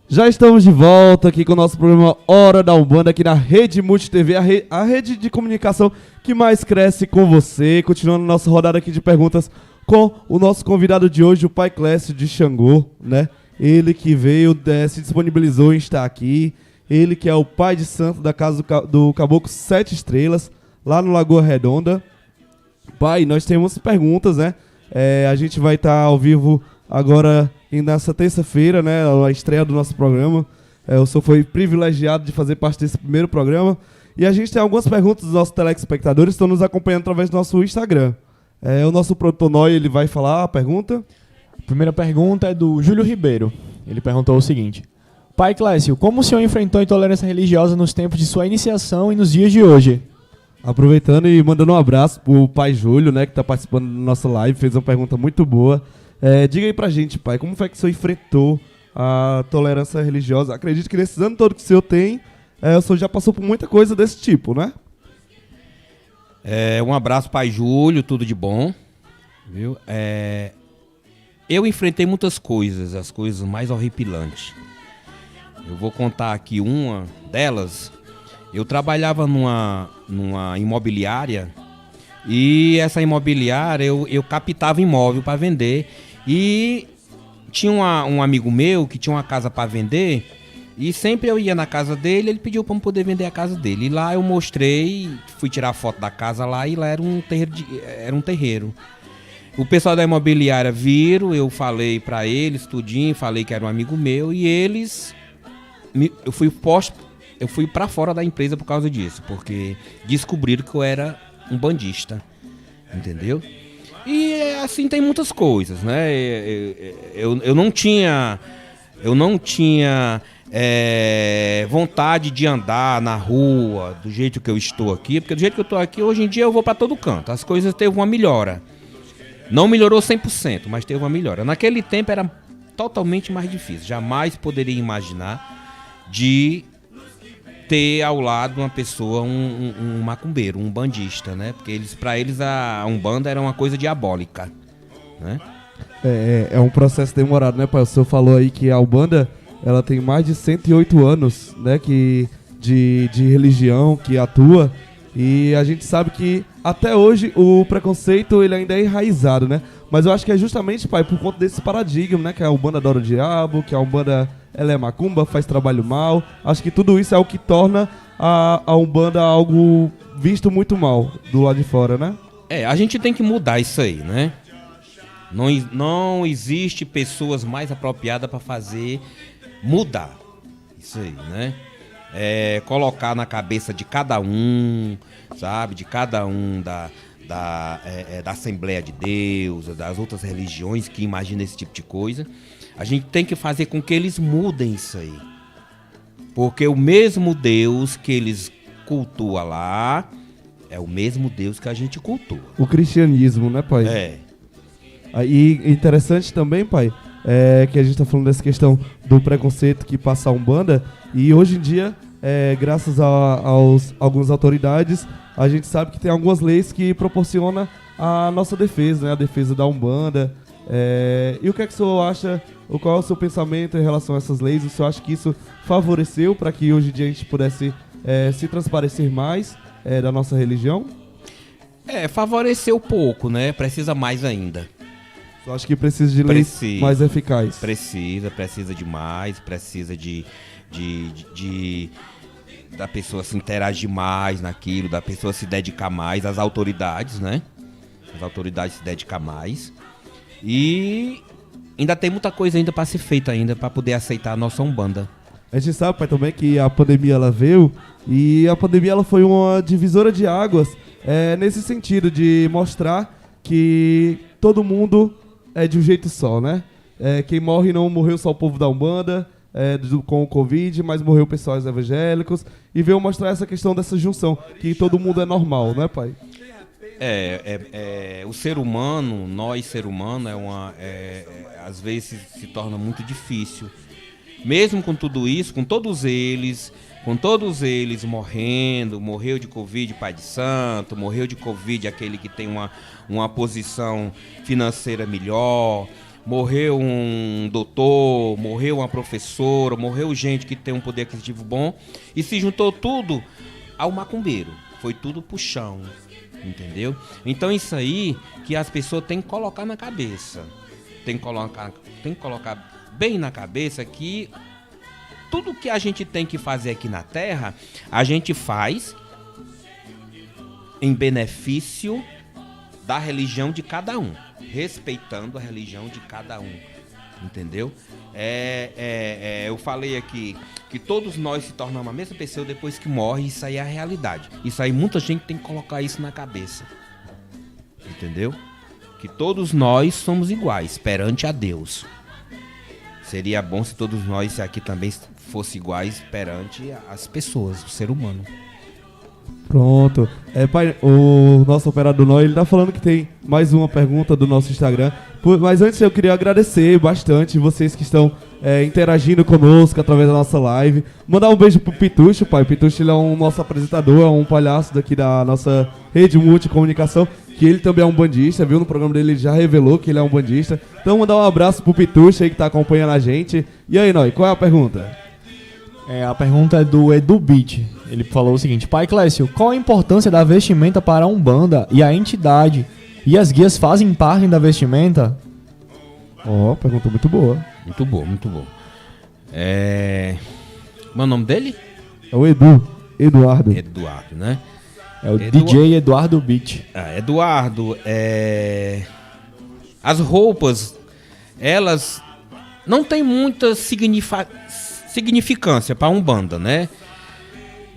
Já estamos de volta aqui com o nosso programa Hora da Umbanda, aqui na Rede Multi TV, a rede de comunicação que mais cresce com você. Continuando nossa rodada aqui de perguntas com o nosso convidado de hoje, o Pai Clécio de Xangô, né? Ele que veio, se disponibilizou em estar aqui. Ele que é o pai de santo da casa do Caboclo 7 Estrelas, lá no Lagoa Redonda. Pai, nós temos perguntas, né? A gente vai estar ao vivo agora nessa terça-feira, né, a estreia do nosso programa. O senhor foi privilegiado de fazer parte desse primeiro programa. E a gente tem algumas perguntas dos nossos telespectadores que estão nos acompanhando através do nosso Instagram. O nosso produtor Noy, ele vai falar a pergunta. A primeira pergunta é do Júlio Ribeiro. Ele perguntou o seguinte: Pai Clécio, como o senhor enfrentou a intolerância religiosa nos tempos de sua iniciação e nos dias de hoje? Aproveitando e mandando um abraço pro pai Júlio, né, que está participando da nossa live, fez uma pergunta muito boa. Diga aí pra gente, pai, como foi que o senhor enfrentou a tolerância religiosa? Acredito que nesses anos todos que o senhor tem, o senhor já passou por muita coisa desse tipo, né? Um abraço, pai Júlio, tudo de bom. Viu? Eu enfrentei muitas coisas, as coisas mais horripilantes. Eu vou contar aqui uma delas. Eu trabalhava numa imobiliária e essa imobiliária eu captava imóvel para vender. E tinha um amigo meu que tinha uma casa para vender e sempre eu ia na casa dele, ele pediu para eu poder vender a casa dele. E lá eu mostrei, fui tirar foto da casa lá e lá era um terreiro. O pessoal da imobiliária viram, eu falei para eles tudinho, falei que era um amigo meu e eles... Eu fui para fora da empresa por causa disso, porque descobriram que eu era um bandista, entendeu? E assim tem muitas coisas, né? Eu não tinha vontade de andar na rua do jeito que eu estou aqui, porque do jeito que eu estou aqui, hoje em dia eu vou para todo canto. As coisas teve uma melhora. Não melhorou 100%, mas teve uma melhora. Naquele tempo era totalmente mais difícil. Jamais poderia imaginar de ter ao lado uma pessoa, um macumbeiro, um bandista, né? Porque para eles a Umbanda era uma coisa diabólica, né? É um processo demorado, né, pai? O senhor falou aí que a Umbanda, ela tem mais de 108 anos, né, de religião que atua, e a gente sabe que até hoje o preconceito ele ainda é enraizado, né? Mas eu acho que é justamente, pai, por conta desse paradigma, né, que a Umbanda adora o diabo, que a Umbanda ela é macumba, faz trabalho mal. Acho que tudo isso é o que torna a Umbanda algo visto muito mal do lado de fora, né? A gente tem que mudar isso aí, né? Não existe pessoas mais apropriadas para fazer mudar isso aí, né? Colocar na cabeça de cada um, sabe? De cada um da Assembleia de Deus, das outras religiões que imaginam esse tipo de coisa. A gente tem que fazer com que eles mudem isso aí. Porque o mesmo Deus que eles cultuam lá é o mesmo Deus que a gente cultua. O cristianismo, né, pai? É. E interessante também, pai, que a gente tá falando dessa questão do preconceito que passa a Umbanda, e hoje em dia, graças a algumas autoridades, a gente sabe que tem algumas leis que proporcionam a nossa defesa, né, a defesa da Umbanda. E o que é que o senhor acha, qual é o seu pensamento em relação a essas leis? O senhor acha que isso favoreceu para que hoje em dia a gente pudesse se transparecer mais da nossa religião? Favoreceu pouco, né? Precisa mais ainda. Eu acho que precisa de leis mais eficazes. Precisa de mais, precisa da pessoa se interagir mais naquilo, da pessoa se dedicar mais, as autoridades, né? As autoridades se dedicar mais. E ainda tem muita coisa ainda para ser feita ainda, para poder aceitar a nossa Umbanda. A gente sabe, pai, também que a pandemia ela veio, e a pandemia ela foi uma divisora de águas, nesse sentido de mostrar que todo mundo é de um jeito só, né? Quem morre não morreu só o povo da Umbanda com o Covid, mas morreu pessoas evangélicos, e veio mostrar essa questão dessa junção, que todo mundo é normal, né, pai? O ser humano, nós ser humano, às vezes se torna muito difícil. Mesmo com tudo isso, com todos eles morreu de Covid pai de santo, morreu de Covid aquele que tem uma posição financeira melhor, morreu um doutor, morreu uma professora, morreu gente que tem um poder aquisitivo bom, e se juntou tudo ao macumbeiro, foi tudo pro chão, entendeu? Então isso aí que as pessoas têm que colocar na cabeça, tem que colocar bem na cabeça que tudo que a gente tem que fazer aqui na Terra, a gente faz em benefício da religião de cada um, respeitando a religião de cada um, entendeu? Eu falei aqui que todos nós se tornamos a mesma pessoa depois que morre, isso aí é a realidade. Isso aí muita gente tem que colocar isso na cabeça, entendeu? Que todos nós somos iguais perante a Deus. Seria bom se todos nós aqui também fossem iguais perante as pessoas, o ser humano. Pronto. Pai, o nosso operador Noé, ele tá falando que tem mais uma pergunta do nosso Instagram. Mas antes eu queria agradecer bastante vocês que estão interagindo conosco através da nossa live. Mandar um beijo pro Pitucho, pai. O Pitucho, ele é um nosso apresentador, é um palhaço daqui da nossa rede multicomunicação, que ele também é um bandista, viu? No programa dele ele já revelou que ele é um bandista. Então mandar um abraço pro Pitucho aí que tá acompanhando a gente. E aí, Noé, qual é a pergunta? A pergunta é do Edu Beat. Ele falou o seguinte: Pai Clécio, qual a importância da vestimenta para a Umbanda e a entidade? E as guias fazem parte da vestimenta? Pergunta muito boa. Muito boa, muito boa. Qual é o nome dele? É o Eduardo, né? É o DJ Eduardo Beat. Eduardo, as roupas, elas não tem muita significância para a Umbanda, né?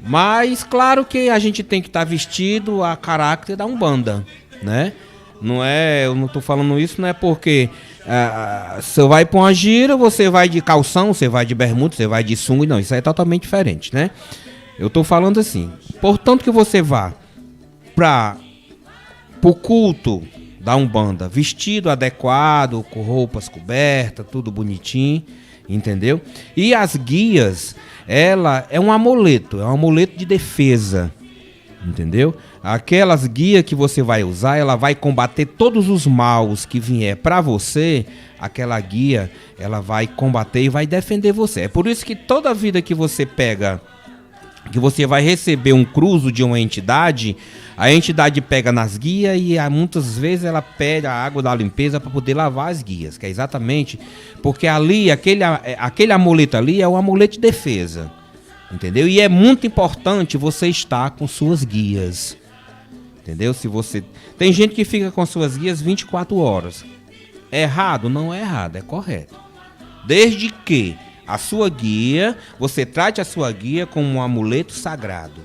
Mas claro que a gente tem que estar vestido a caráter da Umbanda, né? Eu não tô falando isso, não é porque você vai para uma gira, você vai de calção, você vai de bermuda, você vai de sunga, não, isso aí é totalmente diferente, né? Eu tô falando assim, portanto que você vá pro culto da Umbanda vestido adequado, com roupas cobertas, tudo bonitinho, entendeu? E as guias, ela é um amuleto de defesa, entendeu? Aquelas guias que você vai usar, ela vai combater todos os maus que vier para você, aquela guia, ela vai combater e vai defender você. É por isso que toda vida que você pega, que você vai receber um cruzo de uma entidade, a entidade pega nas guias e muitas vezes ela pede a água da limpeza para poder lavar as guias, que é exatamente porque ali, aquele amuleto ali é um amuleto de defesa, entendeu? E é muito importante você estar com suas guias, entendeu? Tem gente que fica com suas guias 24 horas. É errado? Não é errado, é correto. Desde que a sua guia, você trate a sua guia como um amuleto sagrado.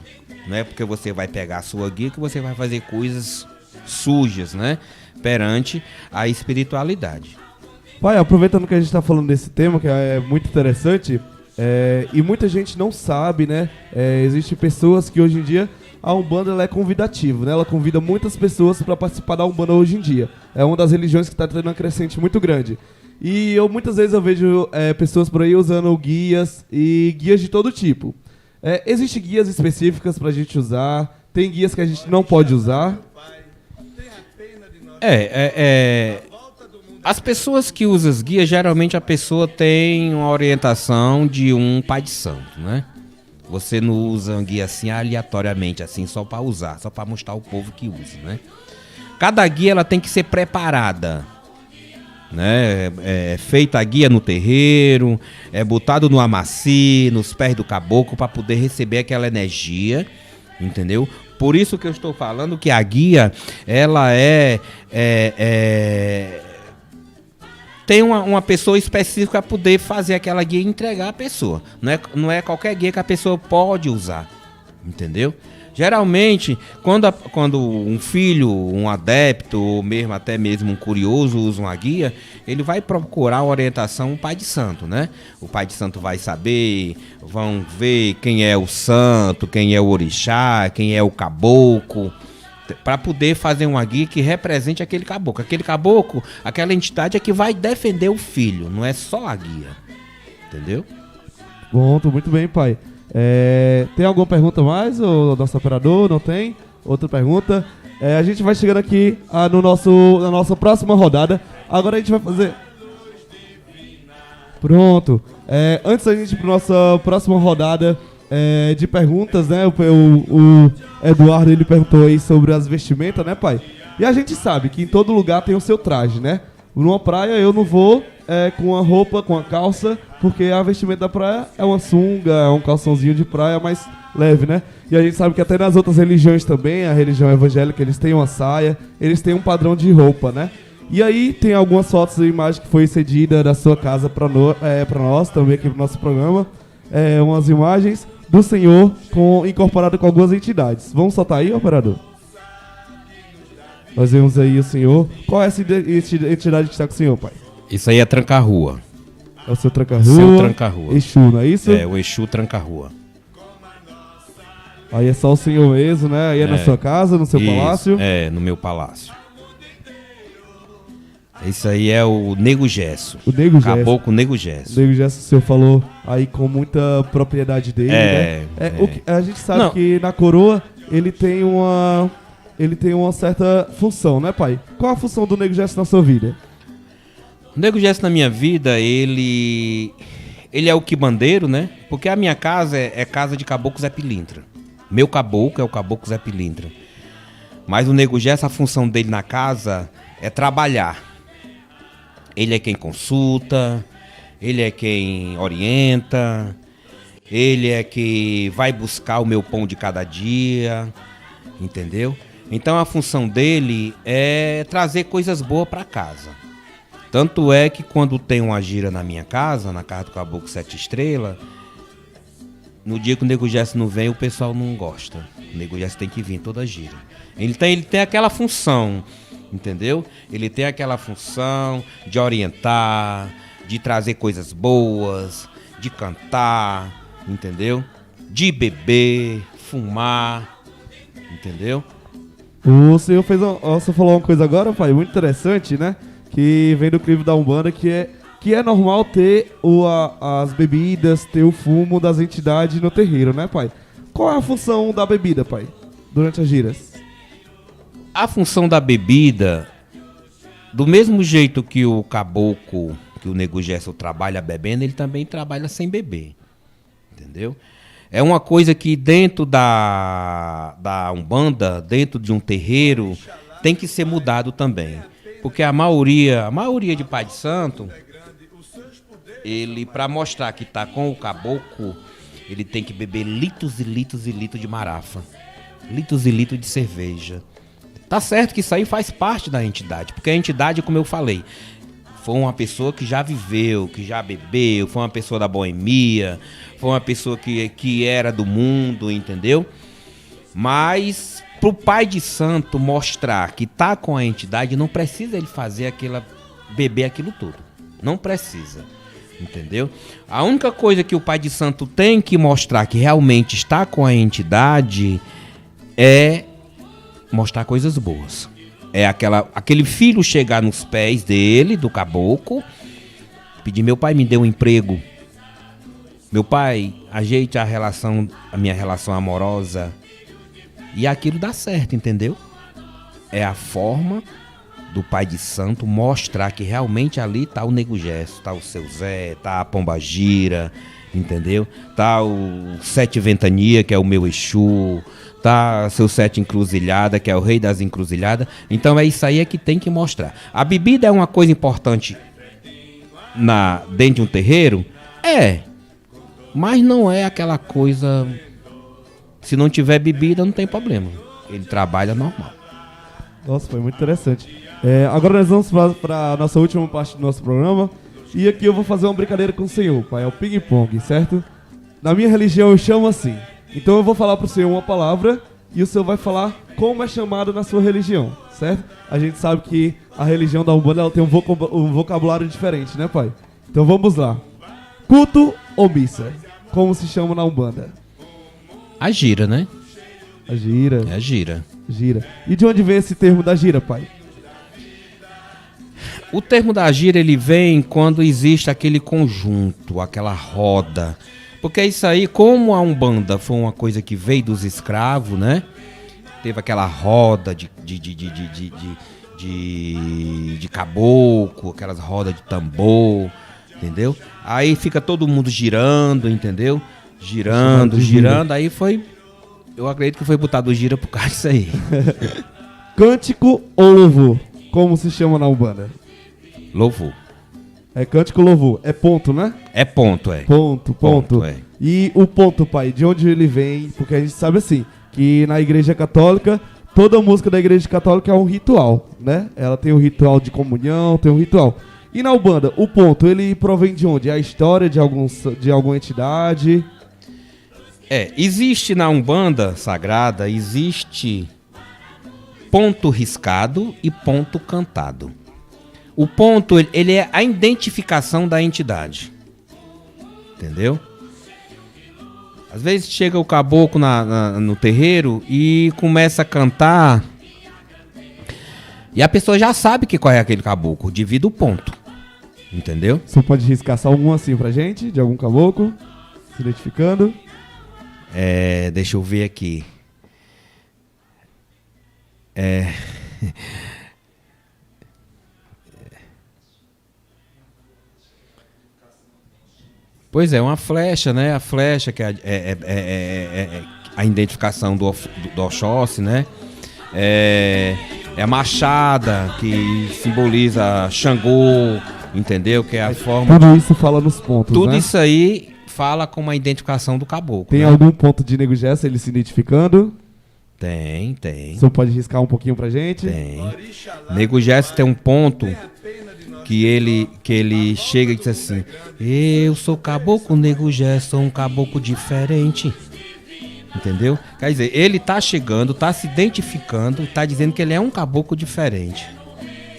Não é porque você vai pegar a sua guia que você vai fazer coisas sujas, né? Perante a espiritualidade. Pai, aproveitando que a gente está falando desse tema, que é muito interessante, e muita gente não sabe, né? Existem pessoas que hoje em dia a Umbanda ela é convidativa, né? Ela convida muitas pessoas para participar da Umbanda hoje em dia. É uma das religiões que está tendo uma crescente muito grande. E muitas vezes eu vejo pessoas por aí usando guias e guias de todo tipo. Existem guias específicas para a gente usar? Tem guias que a gente não pode usar? As pessoas que usam as guias, geralmente a pessoa tem uma orientação de um pai de santo, né? Você não usa uma guia assim aleatoriamente, assim, só para usar, só para mostrar ao povo que usa, né? Cada guia ela tem que ser preparada, né? Feita a guia no terreiro, botado no amaci, nos pés do caboclo para poder receber aquela energia, entendeu? Por isso que eu estou falando que a guia, ela tem uma pessoa específica para poder fazer aquela guia e entregar a pessoa. Não é qualquer guia que a pessoa pode usar, entendeu? Geralmente, quando um filho, um adepto, ou mesmo até mesmo um curioso usa uma guia, ele vai procurar a orientação do pai de santo, né? O pai de santo vai saber, vão ver quem é o santo, quem é o orixá, quem é o caboclo, para poder fazer uma guia que represente aquele caboclo. Aquele caboclo, aquela entidade é que vai defender o filho, não é só a guia, entendeu? Bom, tô muito bem, pai. Tem alguma pergunta mais, o nosso operador? Não tem? Outra pergunta? A gente vai chegando aqui na nossa próxima rodada. Agora a gente vai fazer... Pronto. Antes da gente ir para nossa próxima rodada de perguntas, né? O Eduardo, ele perguntou aí sobre as vestimentas, né, pai? E a gente sabe que em todo lugar tem o seu traje, né? Numa praia eu não vou com a roupa, com a calça, porque a vestimenta da praia é uma sunga, é um calçãozinho de praia mais leve, né? E a gente sabe que até nas outras religiões também, a religião evangélica, eles têm uma saia, eles têm um padrão de roupa, né? E aí tem algumas fotos e imagens que foi cedida da sua casa pra nós, também aqui pro nosso programa. Umas imagens do senhor incorporado com algumas entidades. Vamos soltar aí, operador? Nós vemos aí o senhor. Qual é essa entidade que está com o senhor, pai? Isso aí é Tranca-Rua. É o seu Tranca-Rua? Seu Tranca-Rua. Exu, não é isso? O Exu Tranca-Rua. Aí é só o senhor mesmo, né? Aí na sua casa, no seu palácio? No meu palácio. Isso aí é o Nego Gesso. O Nego Gesso. Caboclo Nego Gesso. O Nego Gesso, o senhor falou aí com muita propriedade dele, né? A gente sabe que na coroa ele tem uma certa função, né, pai? Qual a função do Nego Gesso na sua vida? O Nego Gesso na minha vida, ele é o quibandeiro, né? Porque a minha casa é casa de caboclo Zé Pilintra. Meu caboclo é o caboclo Zé Pilintra. Mas o Nego Gesso, a função dele na casa é trabalhar. Ele é quem consulta, ele é quem orienta, ele é que vai buscar o meu pão de cada dia, entendeu? Então a função dele é trazer coisas boas para casa. Tanto é que quando tem uma gira na minha casa, na casa do Caboclo 7 Estrelas, no dia que o Nego Gesso não vem, o pessoal não gosta. O Nego Gesso tem que vir toda gira. Ele tem aquela função, entendeu? Ele tem aquela função de orientar, de trazer coisas boas, de cantar, entendeu? De beber, fumar, entendeu? O senhor você falou uma coisa agora, pai, muito interessante, né? Que vem do crivo da Umbanda, que é normal ter as bebidas, ter o fumo das entidades no terreiro, né, pai? Qual é a função da bebida, pai, durante as giras? A função da bebida, do mesmo jeito que o caboclo, que o Nego Gesso trabalha bebendo, ele também trabalha sem beber, entendeu? É uma coisa que dentro da Umbanda, dentro de um terreiro, tem que ser mudado também. Porque a maioria de pai de santo, ele, para mostrar que tá com o caboclo, ele tem que beber litros e litros e litros de marafa, litros e litros de cerveja. Tá certo que isso aí faz parte da entidade, porque a entidade, como eu falei, foi uma pessoa que já viveu, que já bebeu, foi uma pessoa da boemia, foi uma pessoa que era do mundo, entendeu? Mas pro pai de santo mostrar que tá com a entidade, não precisa ele fazer beber aquilo tudo. Não precisa. Entendeu? A única coisa que o pai de santo tem que mostrar que realmente está com a entidade é mostrar coisas boas. É aquele filho chegar nos pés dele, do caboclo, pedir: meu pai, me dê um emprego. Meu pai, ajeite a minha relação amorosa. E aquilo dá certo, entendeu? É a forma do pai de santo mostrar que realmente ali tá o Nego Gesso, tá o seu Zé, tá a Pombagira, entendeu? Tá o Sete Ventania, que é o meu Exu, tá seu Sete Encruzilhada, que é o rei das encruzilhadas. Então é isso aí é que tem que mostrar. A bebida é uma coisa importante dentro de um terreiro? Mas não é aquela coisa... Se não tiver bebida, não tem problema. Ele trabalha normal. Nossa, foi muito interessante. Agora nós vamos para a nossa última parte do nosso programa. E aqui eu vou fazer uma brincadeira com o senhor, pai. É o ping-pong, certo? Na minha religião eu chamo assim. Então eu vou falar pro senhor uma palavra e o senhor vai falar como é chamado na sua religião, certo? A gente sabe que a religião da Umbanda ela tem um vocabulário diferente, né, pai? Então vamos lá. Culto ou missa? Como se chama na Umbanda? A gira, né? A gira. É a gira. Gira. E de onde vem esse termo da gira, pai? O termo da gira, ele vem quando existe aquele conjunto, aquela roda. Porque isso aí, como a Umbanda foi uma coisa que veio dos escravos, né? Teve aquela roda de caboclo, aquelas rodas de tambor, entendeu? Aí fica todo mundo girando, entendeu? Girando, aí foi... Eu acredito que foi botado gira por causa disso aí. Cântico ou louvor? Como se chama na Umbanda? Louvor. É cântico ou louvor? É ponto, né? É ponto, é. Ponto. É. E o ponto, pai, de onde ele vem? Porque a gente sabe assim, que na Igreja Católica, toda música da Igreja Católica é um ritual, né? Ela tem um ritual de comunhão, tem um ritual. E na Umbanda, o ponto, ele provém de onde? É a história de alguma entidade? Existe na Umbanda Sagrada, existe ponto riscado e ponto cantado. O ponto, ele é a identificação da entidade. Entendeu? Às vezes chega o caboclo no terreiro e começa a cantar e a pessoa já sabe qual é aquele caboclo, devido ao ponto. Entendeu? Você pode riscar só algum assim pra gente, de algum caboclo, se identificando? Deixa eu ver aqui. Pois é, uma flecha, né? A flecha que é a identificação do Oxóssi, né? É a machada, que simboliza Xangô, entendeu? Que é a forma... Tudo isso fala nos pontos, Tudo né? isso aí fala com uma identificação do caboclo. Tem né? algum ponto de Nego Gesso, ele se identificando? Tem. O senhor pode riscar um pouquinho pra gente? Tem. Nego Gesso tem um ponto que ele chega e diz assim: eu sou caboclo Nego Gesso, sou um caboclo diferente. Entendeu? Quer dizer, ele tá chegando, tá se identificando, tá dizendo que ele é um caboclo diferente.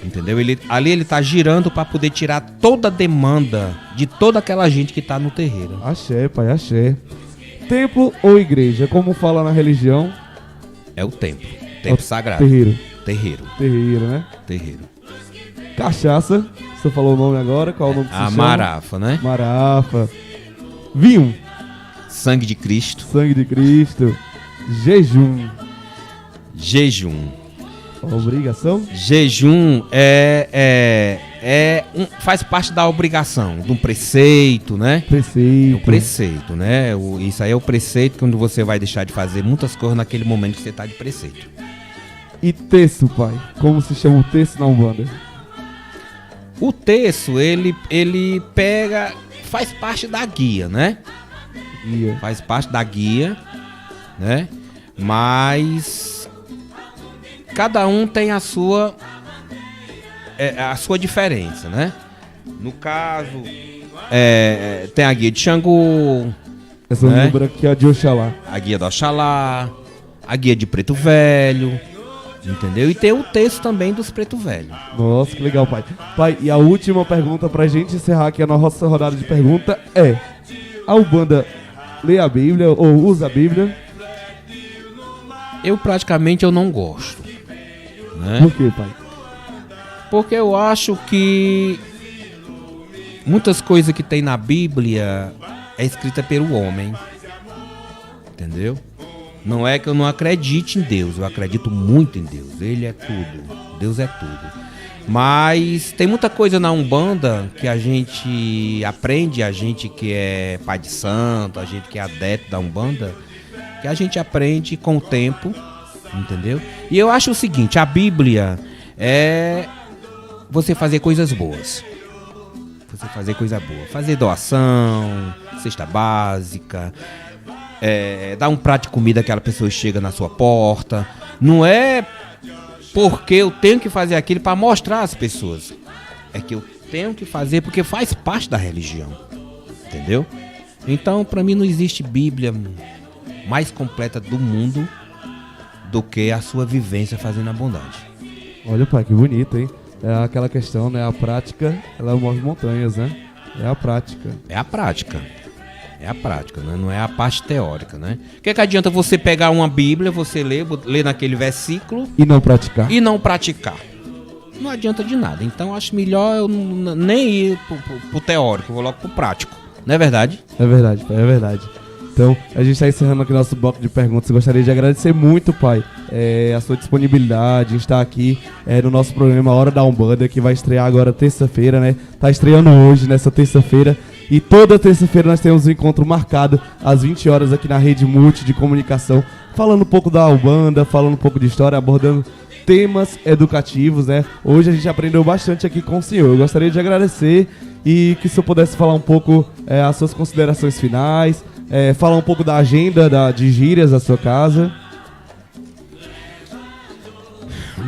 Entendeu? Ali ele tá girando para poder tirar toda a demanda de toda aquela gente que tá no terreiro. Axé, pai, axé. Templo ou igreja? Como fala na religião? É o templo. Templo sagrado. Terreiro. Terreiro, né? Terreiro. Cachaça. Você falou o nome agora? Qual é o nome que você chama? Marafa, né? Marafa. Vinho. Sangue de Cristo. Sangue de Cristo. Jejum. Obrigação? Jejum faz parte da obrigação, de um preceito, né? Preceito. É o preceito, né? Isso aí é o preceito quando você vai deixar de fazer muitas coisas naquele momento que você está de preceito. E terço, pai? Como se chama o terço na Umbanda? O terço, ele faz parte da guia, né? Guia. Faz parte da guia, né? Mas cada um tem a sua diferença, né? No caso, tem a guia de Xangô. Essa lembra que é a de Oxalá. A guia do Oxalá. a guia de Preto Velho, entendeu? E tem o texto também dos Preto Velho. Nossa, que legal, pai. Pai, e a última pergunta pra gente encerrar aqui a nossa rodada de pergunta é: a Umbanda lê a Bíblia ou usa a Bíblia? Eu praticamente não gosto, né? Por quê, pai? Porque eu acho que muitas coisas que tem na Bíblia é escrita pelo homem, entendeu? Não é que eu não acredite em Deus, eu acredito muito em Deus. Ele é tudo, Deus é tudo. Mas tem muita coisa na Umbanda que a gente aprende, a gente que é pai de santo, a gente que é adepto da Umbanda, que a gente aprende com o tempo, entendeu? E eu acho o seguinte, a Bíblia é você fazer coisas boas. Você fazer coisa boa. Fazer doação, cesta básica, dar um prato de comida àquela pessoa que chega na sua porta. Não é porque eu tenho que fazer aquilo para mostrar às pessoas. É que eu tenho que fazer porque faz parte da religião. Entendeu? Então, para mim, não existe Bíblia mais completa do mundo do que a sua vivência fazendo a bondade. Olha, pai, que bonito, hein? É aquela questão, né? A prática, ela move montanhas, né? É a prática. É a prática. É a prática, né? Não é a parte teórica, né? O que adianta você pegar uma Bíblia, você ler naquele versículo e não praticar? E não praticar. Não adianta de nada. Então acho melhor eu nem ir pro teórico, eu vou logo pro prático. Não é verdade? É verdade, pai, é verdade. Então, a gente está encerrando aqui nosso bloco de perguntas. Eu gostaria de agradecer muito, pai, a sua disponibilidade em estar aqui no nosso programa Hora da Umbanda, que vai estrear agora terça-feira, né? Tá estreando hoje, nessa terça-feira. E toda terça-feira nós temos um encontro marcado às 20 horas aqui na Rede Multi de Comunicação, falando um pouco da Umbanda, falando um pouco de história, abordando temas educativos, né? Hoje a gente aprendeu bastante aqui com o senhor. Eu gostaria de agradecer e que o senhor pudesse falar um pouco as suas considerações finais, falar um pouco da agenda de gírias da sua casa.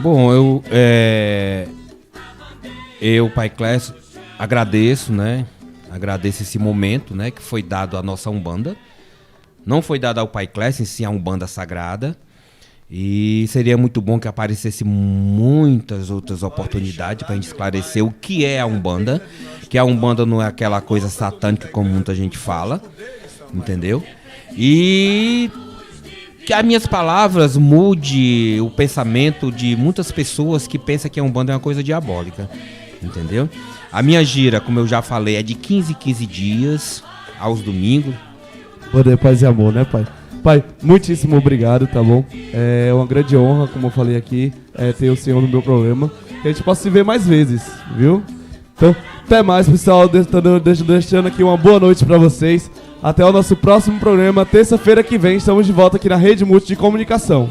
Bom, eu, pai Clécio, agradeço, né? Agradeço esse momento, né, que foi dado à nossa Umbanda. Não foi dado ao pai Clécio, em si a Umbanda Sagrada. E seria muito bom que aparecesse muitas outras oportunidades para a gente esclarecer o que é a Umbanda. Que a Umbanda não é aquela coisa satânica como muita gente fala, entendeu? E que as minhas palavras mude o pensamento de muitas pessoas que pensam que a Umbanda é uma coisa diabólica, entendeu? A minha gira, como eu já falei, é de 15 em 15 dias, aos domingos. Poder, paz e amor, né, pai? Pai, muitíssimo obrigado, tá bom? É uma grande honra, como eu falei aqui, ter o senhor no meu programa. Que a gente possa se ver mais vezes, viu? Então, até mais, pessoal. Deixando aqui uma boa noite pra vocês. Até o nosso próximo programa, terça-feira que vem. Estamos de volta aqui na Rede Multi de Comunicação.